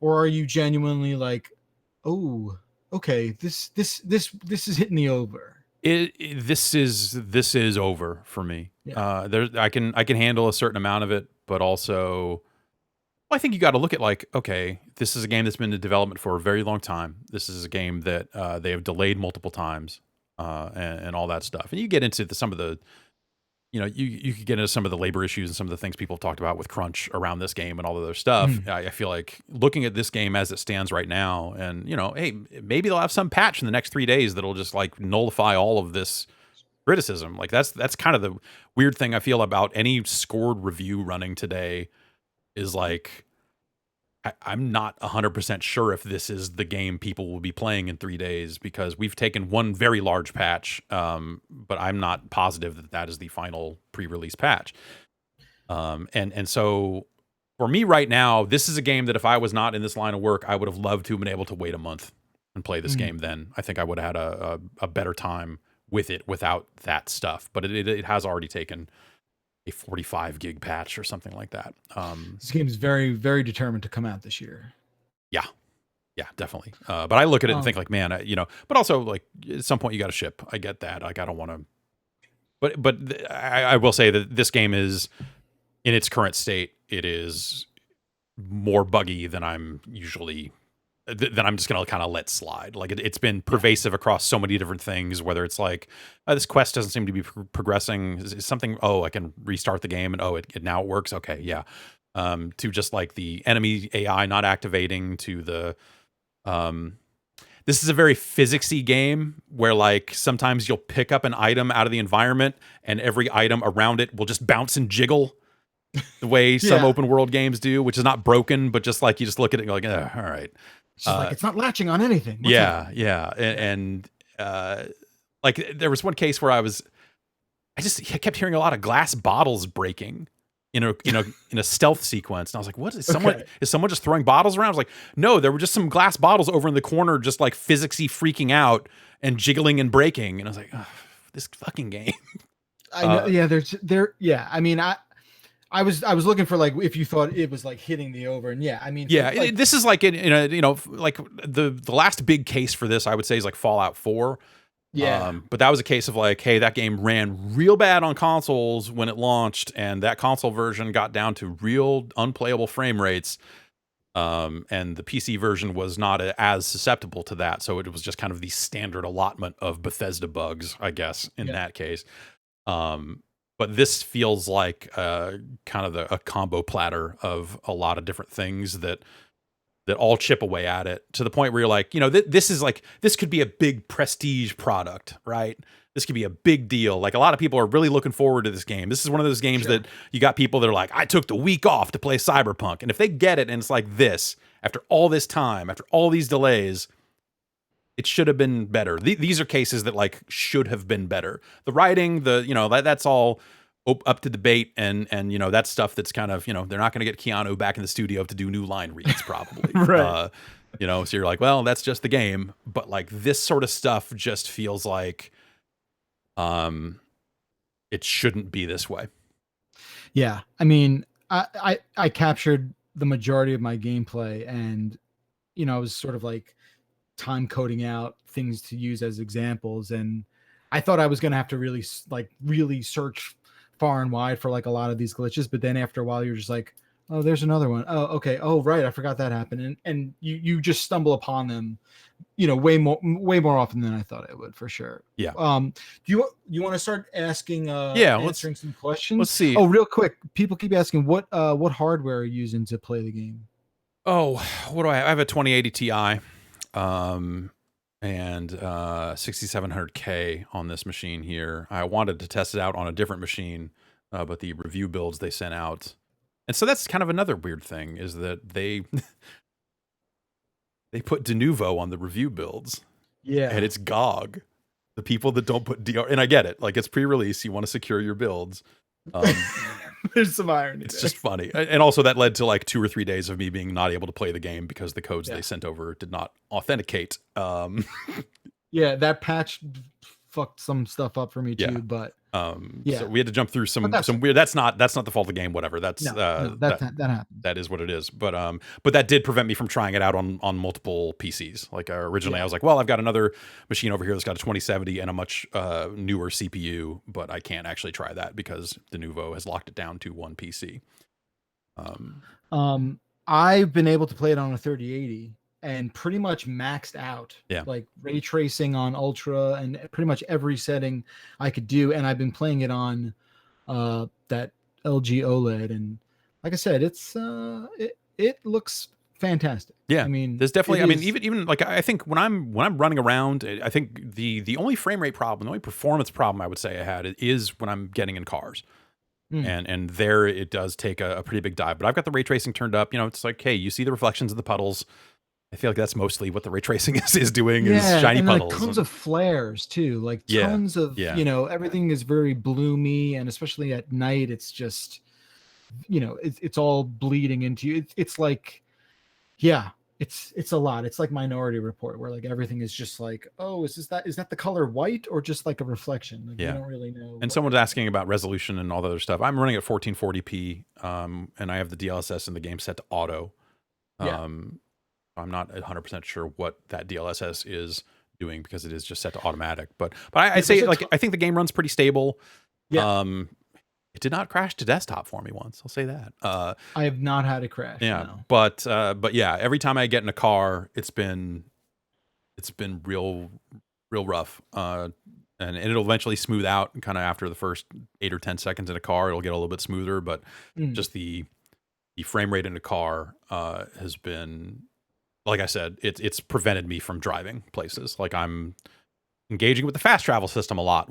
are you genuinely like, oh, okay, this is hitting me over. this is over for me. Yeah. There I can handle a certain amount of it, but also well, I think you got to look at like, okay, this is a game that's been in development for a very long time. This is a game that they have delayed multiple times, and all that stuff. And you get into some of the you could get into some of the labor issues and some of the things people have talked about with crunch around this game and all the other stuff. Mm. I feel like looking at this game as it stands right now, and hey, maybe they'll have some patch in the next 3 days that'll just like nullify all of this criticism. Like that's kind of the weird thing I feel about any scored review running today is like I'm not 100% sure if this is the game people will be playing in 3 days because we've taken one very large patch, but I'm not positive that that is the final pre-release patch. And so for me right now, this is a game that if I was not in this line of work, I would have loved to have been able to wait a month and play this game then. I think I would have had a better time with it without that stuff. But it has already taken a 45 gig patch or something like that. This game is very, very determined to come out this year. Yeah, definitely. But I look at it and think like, man, but also like at some point you got to ship. I get that. Like I don't want to, but I will say that this game is in its current state. It is more buggy than I'm usually then I'm just going to kind of let slide. Like it's been pervasive across so many different things, whether it's like, this quest doesn't seem to be progressing. Is something, I can restart the game and it now it works. Okay. Yeah. To just like the enemy AI not activating to the, this is a very physicsy game where like sometimes you'll pick up an item out of the environment and every item around it will just bounce and jiggle the way some open world games do, which is not broken, but just like you just look at it and go like, all right. It's just like it's not latching on anything. What's and like there was one case where I just kept hearing a lot of glass bottles breaking in a stealth sequence, and I was like, "What is someone? Is someone just throwing bottles around?" I was like, "No, there were just some glass bottles over in the corner, just like physicsy freaking out and jiggling and breaking." And I was like, oh, "This fucking game." I know. Yeah, I mean, I was looking for like if you thought it was like hitting the over, and this is like like the last big case for this I would say is like Fallout 4. But that was a case of like, hey, that game ran real bad on consoles when it launched, and that console version got down to real unplayable frame rates. And the PC version was not as susceptible to that, so it was just kind of the standard allotment of Bethesda bugs, I guess, in that case. But this feels like kind of a combo platter of a lot of different things that all chip away at it to the point where you're like, this is like, this could be a big prestige product, right? This could be a big deal. Like a lot of people are really looking forward to this game. This is one of those games that you got people that are like, I took the week off to play Cyberpunk. And if they get it and it's like this, after all this time, after all these delays, it should have been better. These are cases that like should have been better. The writing, that's all up to debate, and that's stuff that's kind of, they're not going to get Keanu back in the studio to do new line reads probably. Right. So you're like, well, that's just the game. But like this sort of stuff just feels like it shouldn't be this way. Yeah. I mean, I captured the majority of my gameplay, and I was sort of like time coding out things to use as examples, and I thought I was going to have to really search far and wide for like a lot of these glitches, but then after a while you're just like, oh, there's another one. Oh, okay. Oh, right, I forgot that happened. And you just stumble upon them way more often than I thought I would, for sure. Yeah. Do you want to start asking answering some questions? Let's see. Oh, real quick, people keep asking what hardware are you using to play the game? Oh, what do I have? I have a 2080 Ti, and 6700K on this machine here. I wanted to test it out on a different machine, but the review builds they sent out, and so that's kind of another weird thing, is that they put de novo on the review builds. Yeah, and it's GOG. The people that don't put DR, and I get it, like it's pre-release, you want to secure your builds. There's some irony. It's just funny. And also that led to like 2 or 3 days of me being not able to play the game because the codes they sent over did not authenticate. Yeah, that patch fucked some stuff up for me too, but so we had to jump through some weird, that's not the fault of the game, whatever. That happened. That is what it is. But that did prevent me from trying it out on multiple PCs. Like originally I was like, well, I've got another machine over here that's got a 2070 and a much newer CPU, but I can't actually try that because the Nuvo has locked it down to one PC. I've been able to play it on a 3080 and pretty much maxed out, like ray tracing on ultra and pretty much every setting I could do. And I've been playing it on that LG OLED, and like I said, it looks fantastic. Yeah, I mean, there's definitely. it I mean, is. even like I think when I'm running around, I think the only frame rate problem, the only performance problem I would say I had is when I'm getting in cars, Mm, and there it does take a pretty big dive. But I've got the ray tracing turned up. You know, it's like, hey, you see the reflections of the puddles. I feel like that's mostly what the ray tracing is doing is yeah, shiny and like puddles. tons And of flares too, like yeah, tons of, yeah, everything is very bloomy, and especially at night, it's just, it's all bleeding into you. It's like, yeah, it's a lot. It's like Minority Report, where like everything is just like, oh, is that the color white or just like a reflection? Like you yeah. don't really know And what someone's you're doing. asking about resolution and all the other stuff. I'm running at 1440p, and I have the DLSS in the game set to auto. Yeah. Um, I'm not 100% sure what that DLSS is doing because it is just set to automatic. But Yeah, I'd there's say a like I think the game runs pretty stable. yeah. Um, it did not crash to desktop for me once. I'll say that. I have not had a crash, Yeah, no. but yeah, every time I get in a car, it's been real rough. And it'll eventually smooth out kind of after the first 8 or 10 seconds in a car. It'll get a little bit smoother, but Mm. just the frame rate in a car has been, like I said, it's prevented me from driving places. Like I'm engaging with the fast travel system a lot,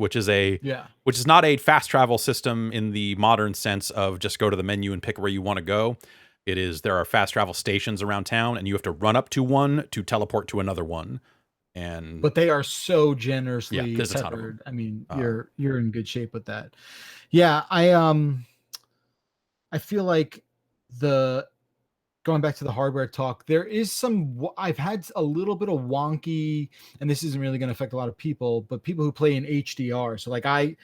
Yeah. which is not a fast travel system in the modern sense of just go to the menu and pick where you want to go. It is there are fast travel stations around town, and you have to run up to one to teleport to another one. And But they are so yeah, generously there's a ton of them. peppered. I mean, Uh, you're in good shape with that. Yeah, I feel like the going back to the hardware talk, there is I've had a little bit of wonky, and this isn't really going to affect a lot of people, but people who play in HDR. So like I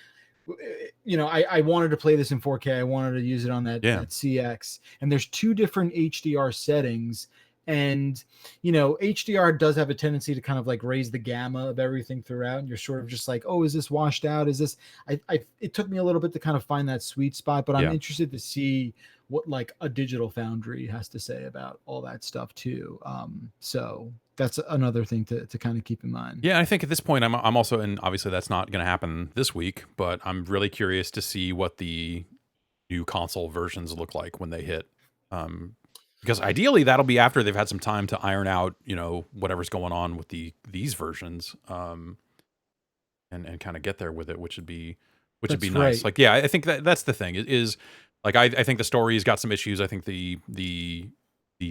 wanted to play this in 4K. I wanted to use it on yeah, that CX, and there's two different HDR settings. And HDR does have a tendency to kind of like raise the gamma of everything throughout, and you're sort of just like, oh, is this washed out? Is this? It took me a little bit to kind of find that sweet spot, but I'm yeah. interested to see what like a Digital Foundry has to say about all that stuff too. So that's another thing to kind of keep in mind. Yeah, I think at this point I'm also, and obviously that's not going to happen this week, but I'm really curious to see what the new console versions look like when they hit. Um, because ideally that'll be after they've had some time to iron out, whatever's going on with these versions, and kind of get there with it, which would be That's nice. right. Like, yeah, I think that's the thing is like I think the story's got some issues. I think the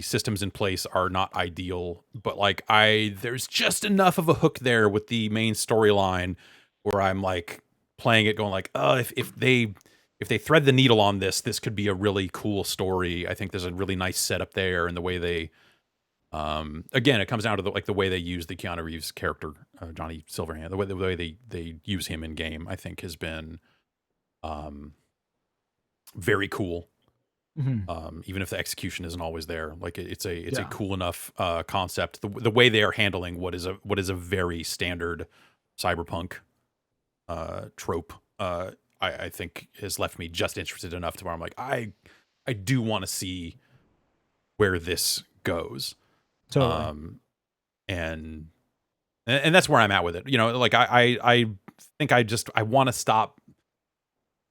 systems in place are not ideal, but like there's just enough of a hook there with the main storyline where I'm like playing it going like, oh, if they thread the needle on this could be a really cool story. I think there's a really nice setup there, and the way they again, it comes down to the way they use the Keanu Reeves character, Johnny Silverhand. The way they use him in game, I think, has been um very cool. Mhm. Even if the execution isn't always there, like it's a Yeah, cool enough concept. The way they are handling what is a very standard cyberpunk trope, I think has left me just interested enough to where I'm like, I do want to see where this goes. totally. Um, and and that's where I'm at with it. Like I think I want to stop.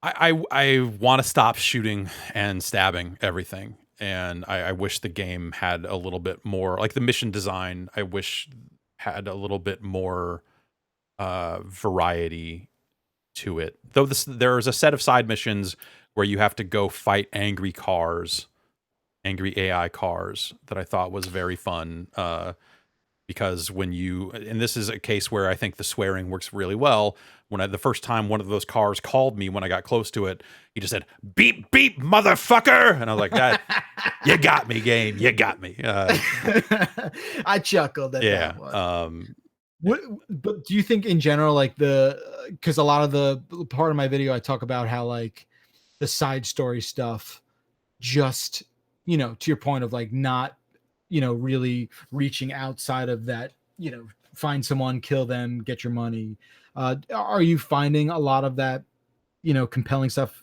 I want to stop shooting and stabbing everything, and I wish the game had a little bit more, like the mission design. I wish had a little bit more variety to it. Though there's a set of side missions where you have to go fight angry AI cars that I thought was very fun. Because and this is a case where I think the swearing works really well. The first time one of those cars called me when I got close to it, he just said, "Beep, beep, motherfucker." And I was like, that, you got me, game. You got me. I chuckled at Yeah. that one. But do you think in general, like because a lot of the part of my video, I talk about how like the side story stuff, just, to your point of like not, really reaching outside of that, find someone, kill them, get your money. Are you finding a lot of that, compelling stuff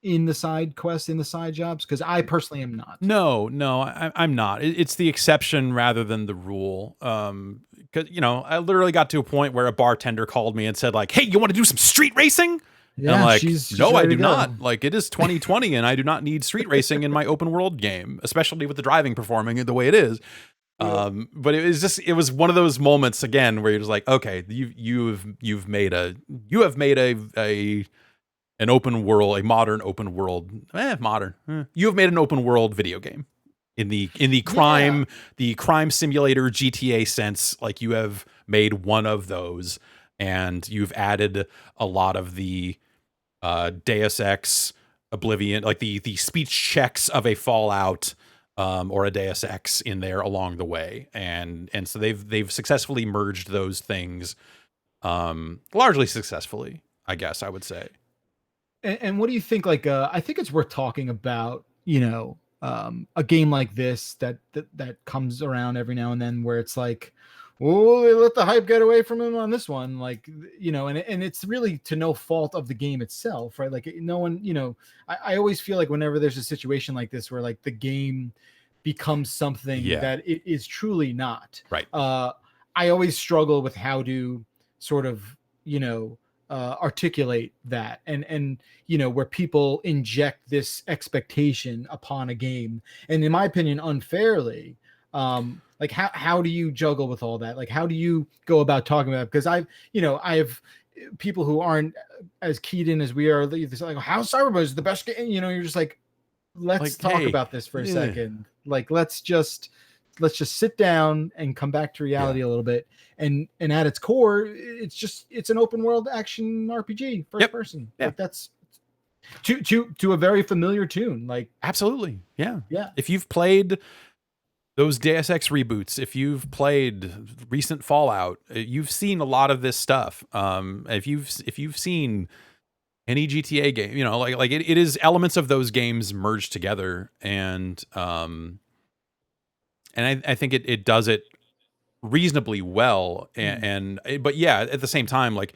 in the side quests, in the side jobs? Because I personally am not. No, I'm not. It's the exception rather than the rule. Because I literally got to a point where a bartender called me and said like, "Hey, you want to do some street racing?" And I'm Yeah, like, she's no, I ready do to go. not. Like, it is 2020 and I do not need street racing in my open world game, especially with the driving performing the way it is. Yeah. But it was one of those moments again where you're just like, okay, you've made a an open world, a modern open world, modern. You have made an open world video game in Yeah. the crime simulator GTA sense. Like, you have made one of those, and you've added a lot of the Deus Ex, Oblivion, like the speech checks of a Fallout, or a Deus Ex in there along the way, and so they've successfully merged those things, largely successfully, I guess I would say. And what do you think? Like, I think it's worth talking about. A game like this that comes around every now and then, where it's like, oh, they let the hype get away from him on this one, like, and it's really to no fault of the game itself, right? Like, no one, I always feel like whenever there's a situation like this where like the game becomes something Yeah, that it is truly not. right. I always struggle with how to sort of, articulate that, and where people inject this expectation upon a game, and in my opinion unfairly. Like, how do you juggle with all that? Like, how do you go about talking about it? Because I have people who aren't as keyed in as we are. It's like, how Cyberpunk is the best game. You're just like, let's Like, talk hey, about this for a yeah, second. Like, let's just sit down and come back to yeah, reality a little bit. And at its core, it's an open world action RPG, first yep, person. yeah, Like, that's to a very familiar tune. Like, absolutely, yeah. yeah, If you've played those Deus Ex reboots, if you've played recent Fallout, you've seen a lot of this stuff. If you've seen any GTA game, like it is elements of those games merged together, and I think it does it reasonably well, but yeah, at the same time, like,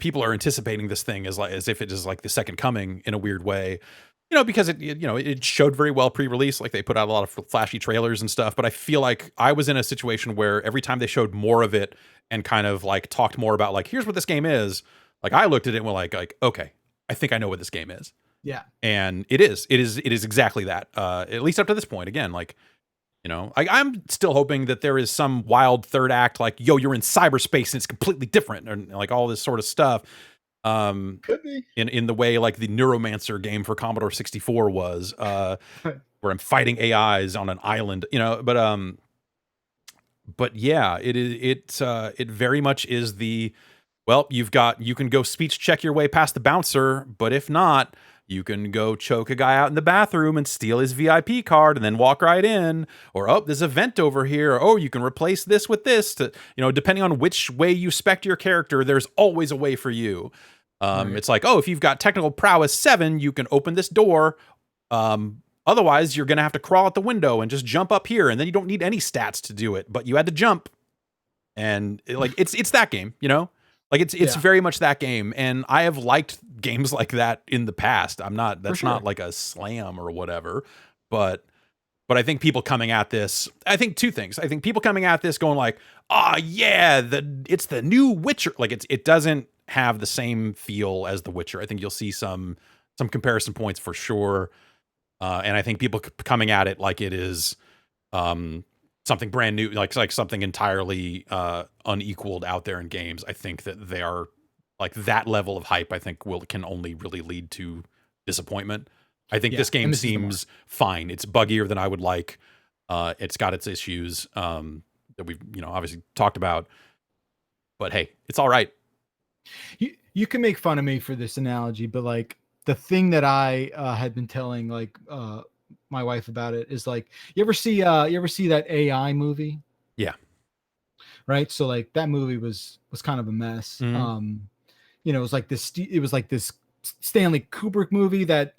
people are anticipating this thing as if it is like the second coming in a weird way, because it showed very well pre-release. Like, they put out a lot of flashy trailers and stuff, but I feel like I was in a situation where every time they showed more of it and kind of like talked more about like, here's what this game is, like, I looked at it and went like, okay, I think I know what this game is. yeah, And it is exactly that, at least up to this point. Again, like, I'm still hoping that there is some wild third act, like, yo, you're in cyberspace and it's completely different, and like all this sort of stuff. could be. In the way like the Neuromancer game for Commodore 64 was, where I'm fighting AIs on an island, but yeah, it very much is well, you can go speech check your way past the bouncer, but if not, you can go choke a guy out in the bathroom and steal his VIP card and then walk right in. Or, oh, there's a vent over here. Or, oh, you can replace this with this. Depending on which way you spec your character, there's always a way for you. Right. It's like, oh, if you've got technical prowess 7, you can open this door. Otherwise, you're going to have to crawl out the window and just jump up here. And then you don't need any stats to do it, but you had to jump. And it's that game, Like, it's Yeah, very much that game, and I have liked games like that in the past. for That's sure. not like a slam or whatever, but I think people coming at this, I think two things. I think people coming at this going like, "Ah, yeah, it's the new Witcher." Like, it doesn't have the same feel as The Witcher. I think you'll see some comparison points for sure, and I think people coming at it like it is something brand new, like something entirely unequaled out there in games. I think that they are like that level of hype. I think can only really lead to disappointment. I think Yeah, this game and this is the mark. seems fine. It's buggier than I would like. It's got its issues, that we've obviously talked about, but hey, it's all right. You can make fun of me for this analogy, but like, the thing that I had been telling, like, my wife about it is like, you ever see that AI movie? Yeah. Right. So like, that movie was kind of a mess. Mhm. It was like this Stanley Kubrick movie that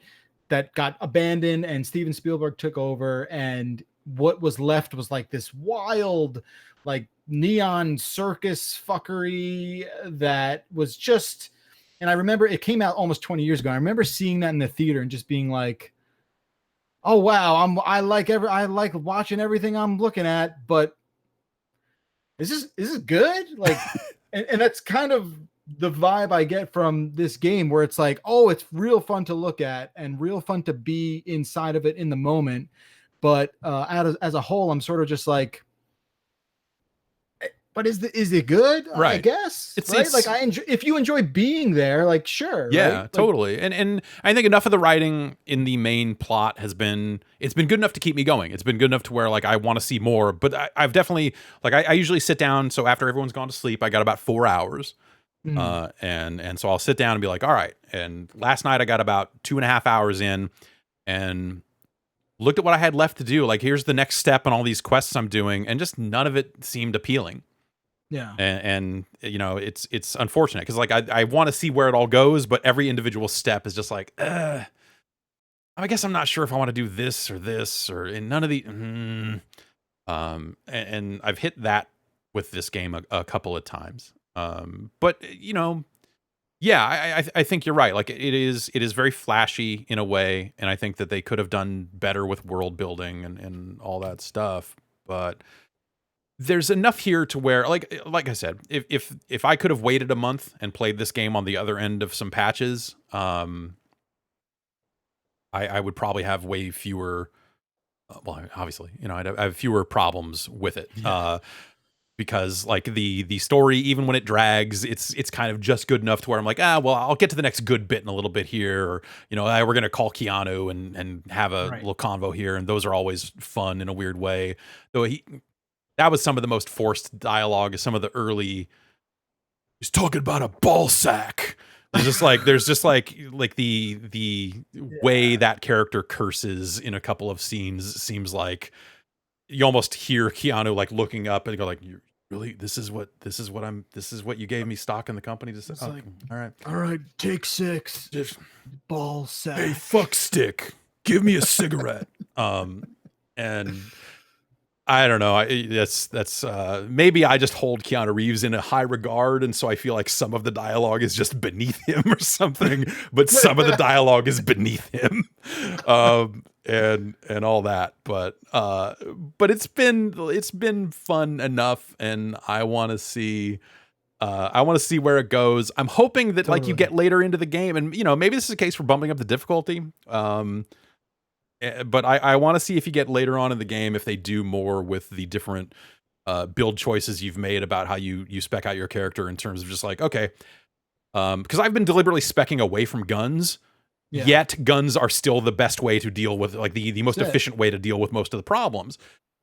got abandoned, and Steven Spielberg took over, and what was left was like this wild, like, neon circus fuckery that was just. And I remember it came out almost 20 years ago. I remember seeing that in the theater and just being like, "Oh wow, I like watching everything I'm looking at, but is this good?" Like, and that's kind of the vibe I get from this game, where it's like, oh, it's real fun to look at and real fun to be inside of it in the moment. But as a whole, I'm sort of just like, but is it good? I Right. guess, right? Like It's I enjoy, if you enjoy being there, like sure, right? Yeah, Like totally. And I think enough of the writing in the main plot has been, it's been good enough to keep me going. It's been good enough to where like I want to see more. But I've definitely like I usually sit down. So after everyone's gone to sleep, I got about 4 hours. mm, And so I'll sit down and be like, all right. And last night I got about 2.5 hours in and looked at what I had left to do. Like, here's the next step on all these quests I'm doing, and just none of it seemed appealing. yeah, And you know, it's unfortunate because like I want to see where it all goes, but every individual step is just like, I guess I'm not sure if I want to do this or in none of the. And I've hit that with this game a couple of times. But you know, yeah, I think you're right. Like it is very flashy in a way, and I think that they could have done better with world building and all that stuff. But there's enough here to where, like I said, if I could have waited a month and played this game on the other end of some patches, I would probably have way fewer. Well, obviously, you know, I have fewer problems with it. yeah, Because like the story, even when it drags, it's kind of just good enough to where I'm like, well, I'll get to the next good bit in a little bit here, or you know, we're gonna call Keanu and have a right. little convo here, and those are always fun in a weird way. Though that was some of the most forced dialogue. Some of the early, he's talking about a ball sack. There's just like the way Yeah, that character curses in a couple of scenes seems like you almost hear Keanu like looking up and go like, "You really? This is what you gave me stock in the company to say." it's Oh, like, all right. all right, take 6, Just, ball hey, sack. fuck stick, give me a cigarette. And I don't know. That's maybe I just hold Keanu Reeves in a high regard, and so I feel like some of the dialogue is just beneath him or something, but some of the dialogue is beneath him, and all that. But it's been fun enough, and I want to see. I want to see where it goes. I'm hoping that like you Totally. get later into the game, and you know maybe this is a case for bumping up the difficulty. But I want to see if you get later on in the game if they do more with the different build choices you've made about how you spec out your character in terms of just like, okay, because I've been deliberately specking away from guns, Yeah. yet guns are still the best way to deal with, like the most That's it. efficient way to deal with most of the problems.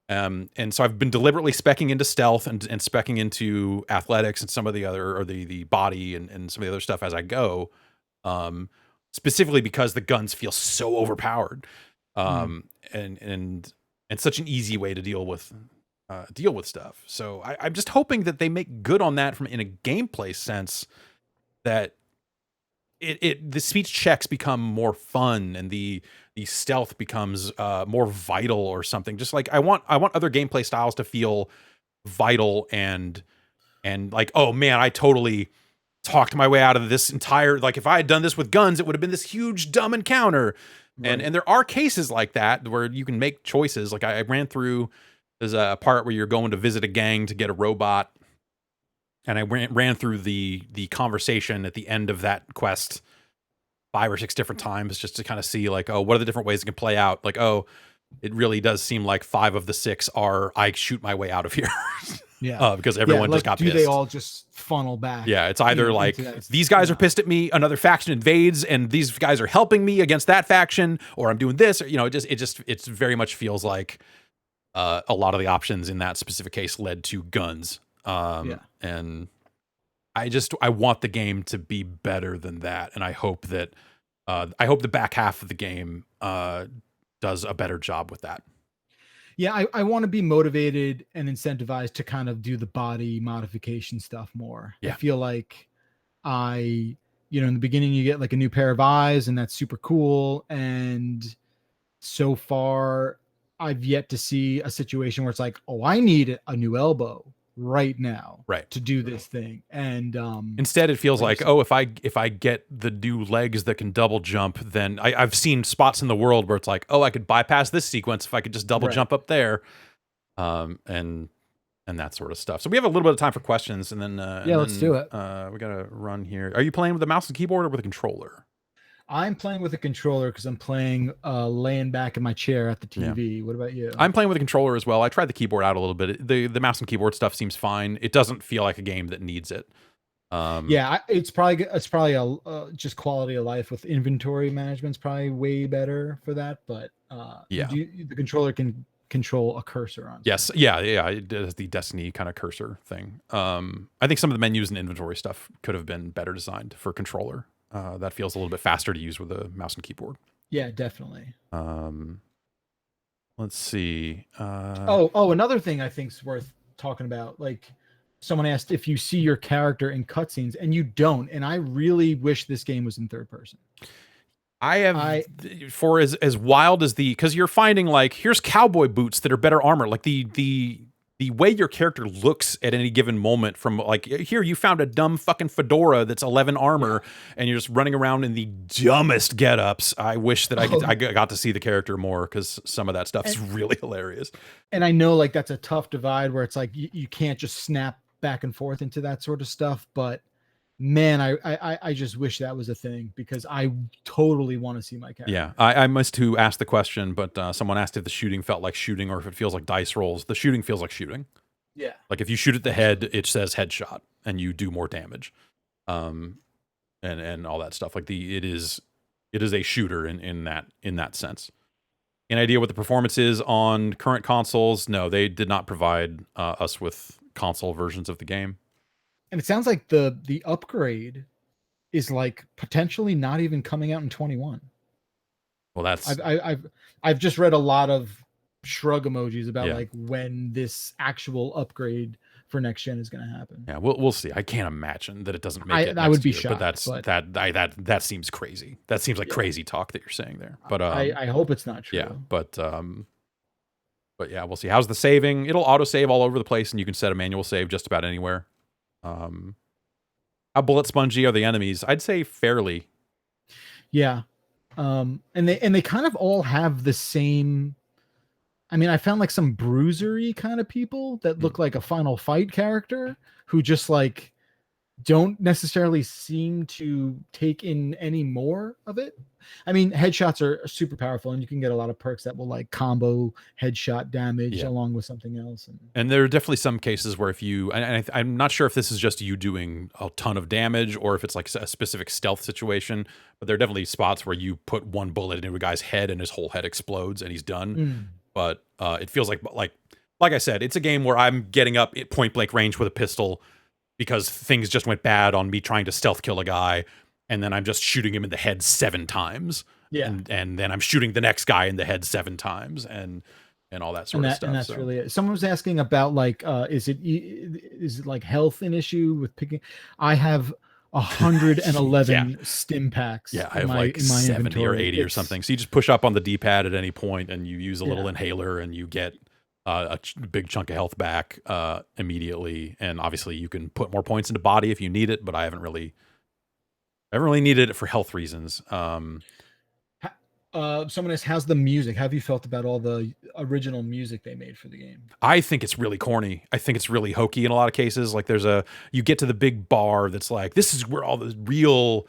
And so I've been deliberately specking into stealth and specking into athletics and some of the other, or the body and some of the other stuff as I go, um, specifically because the guns feel so overpowered, Mm. um, and such an easy way to deal with stuff. So I'm just hoping that they make good on that from in a gameplay sense, that the speech checks become more fun and the stealth becomes more vital or something. Just like I want other gameplay styles to feel vital and like, oh man, I totally talked my way out of this entire, like if I had done this with guns, it would have been this huge dumb encounter. And Right. and there are cases like that where you can make choices. Like I ran through, there's a part where you're going to visit a gang to get a robot, and I ran through the conversation at the end of that quest 5 or 6 different times just to kind of see like, oh, what are the different ways it can play out? Like, oh, it really does seem like 5 of the 6 are I shoot my way out of here. Yeah. Because Yeah. everyone just Like, got do they pissed. all just funnel back Yeah, it's either into like that? these guys are Yeah. pissed at me, another faction invades, and these guys are helping me against that faction, or I'm doing this, or you know, it very much feels like a lot of the options in that specific case led to guns. Yeah. And I want the game to be better than that, and I hope the back half of the game does a better job with that. Yeah. I want to be motivated and incentivized to kind of do the body modification stuff more. I Yeah, feel like in the beginning, you get like a new pair of eyes, and that's super cool. And so far, I've yet to see a situation where it's like, oh, I need a new elbow right now right. to do this thing. And Instead, it feels I like, just oh, if I get the new legs that can double jump, then I've seen spots in the world where it's like, oh, I could bypass this sequence if I could just double right. jump up there. And and that sort of stuff. So we have a little bit of time for questions, and then Yeah, let's do it. We gotta run here. Are you playing with the mouse and keyboard or with a controller? I'm playing with a controller because I'm playing laying back in my chair at the TV. Yeah. What about you? I'm playing with a controller as well. I tried the keyboard out a little bit. The mouse and keyboard stuff seems fine. It doesn't feel like a game that needs it. Yeah, it's probably a just quality of life with inventory management's probably way better for that. But yeah, the controller can control a cursor on. Yes, yeah. It does the Destiny kind of cursor thing. I think some of the menus and inventory stuff could have been better designed for controller. That feels a little bit faster to use with a mouse and keyboard. Yeah, definitely. Let's see. Another thing I think is worth talking about, like someone asked if you see your character in cutscenes, and you don't. And I really wish this game was in third person. For as wild as because you're finding like here's cowboy boots that are better armor, like the way your character looks at any given moment, from like here you found a dumb fucking fedora that's 11 armor and you're just running around in the dumbest getups. I wish that I got to see the character more, because some of that stuff is really hilarious. And I know like that's a tough divide where it's like you can't just snap back and forth into that sort of stuff, but man, I just wish that was a thing, because I totally want to see my character. Yeah, I must who asked the question, but someone asked if the shooting felt like shooting or if it feels like dice rolls. The shooting feels like shooting. Yeah. Like if you shoot at the head, it says headshot and you do more damage. And all that stuff. Like it is a shooter in that sense. Any idea what the performance is on current consoles? No, they did not provide us with console versions of the game. And it sounds like the upgrade is like potentially not even coming out in 21. Well, that's I've just read a lot of shrug emojis about like when this actual upgrade for next gen is going to happen. Yeah, we'll see. I can't imagine that it doesn't make it. I would be year, shocked, but that seems crazy. That seems like crazy talk that you're saying there. But I hope it's not true. Yeah, but yeah, we'll see. How's the saving? It'll auto save all over the place, and you can set a manual save just about anywhere. How bullet spongy are the enemies? I'd say fairly. Yeah. And they kind of all have the same. I mean, I found like some bruisery kind of people that look like a Final Fight character who just like don't necessarily seem to take in any more of it. I mean, headshots are super powerful, and you can get a lot of perks that will like combo headshot damage along with something else. And there are definitely some cases where if you, and I'm not sure if this is just you doing a ton of damage or if it's like a specific stealth situation, but there are definitely spots where you put one bullet into a guy's head and his whole head explodes and he's done. But it feels like I said, it's a game where I'm getting up at point blank range with a pistol because things just went bad on me trying to stealth kill a guy, and then I'm just shooting him in the head 7 times. Yeah. And then I'm shooting the next guy in the head 7 times and all that sort of stuff. And that's really it. Someone was asking about like, is it like health an issue with picking? I have 111 stim packs. Yeah, I have like 70 or 80 or something. So you just push up on the D-pad at any point and you use a little inhaler and you get a big chunk of health back immediately. And obviously you can put more points into body if you need it, but I haven't really needed it for health reasons. Someone asks, how's the music? How have you felt about all the original music they made for the game? I think it's really corny. I think it's really hokey in a lot of cases. Like you get to the big bar that's like, this is where all the real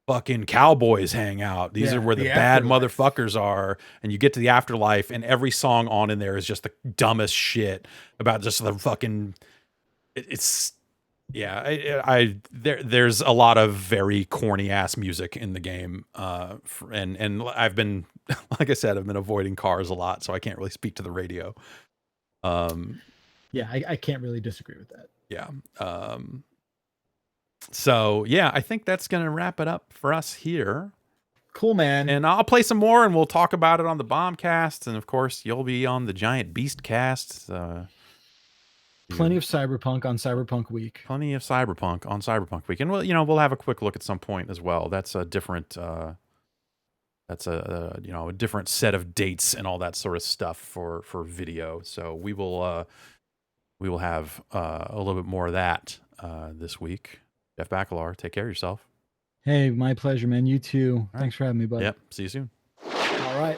fucking cowboys hang out. These are where the bad motherfuckers are. And you get to the afterlife and every song on in there is just the dumbest shit about just the fucking, there's a lot of very corny ass music in the game. And I've been, like I said, I've been avoiding cars a lot, so I can't really speak to the radio. I can't really disagree with that. Yeah. So yeah, I think that's going to wrap it up for us here. Cool, man. And I'll play some more and we'll talk about it on the Bombcast. And of course you'll be on the Giant Beast Cast. Plenty of Cyberpunk on Cyberpunk Week. Plenty of Cyberpunk on Cyberpunk Week. And we'll have a quick look at some point as well. That's a different, a different set of dates and all that sort of stuff for video. So we will have a little bit more of that this week. Jeff Bakalar, take care of yourself. Hey, my pleasure, man. You too. Thanks for having me, buddy. Yep. See you soon. All right.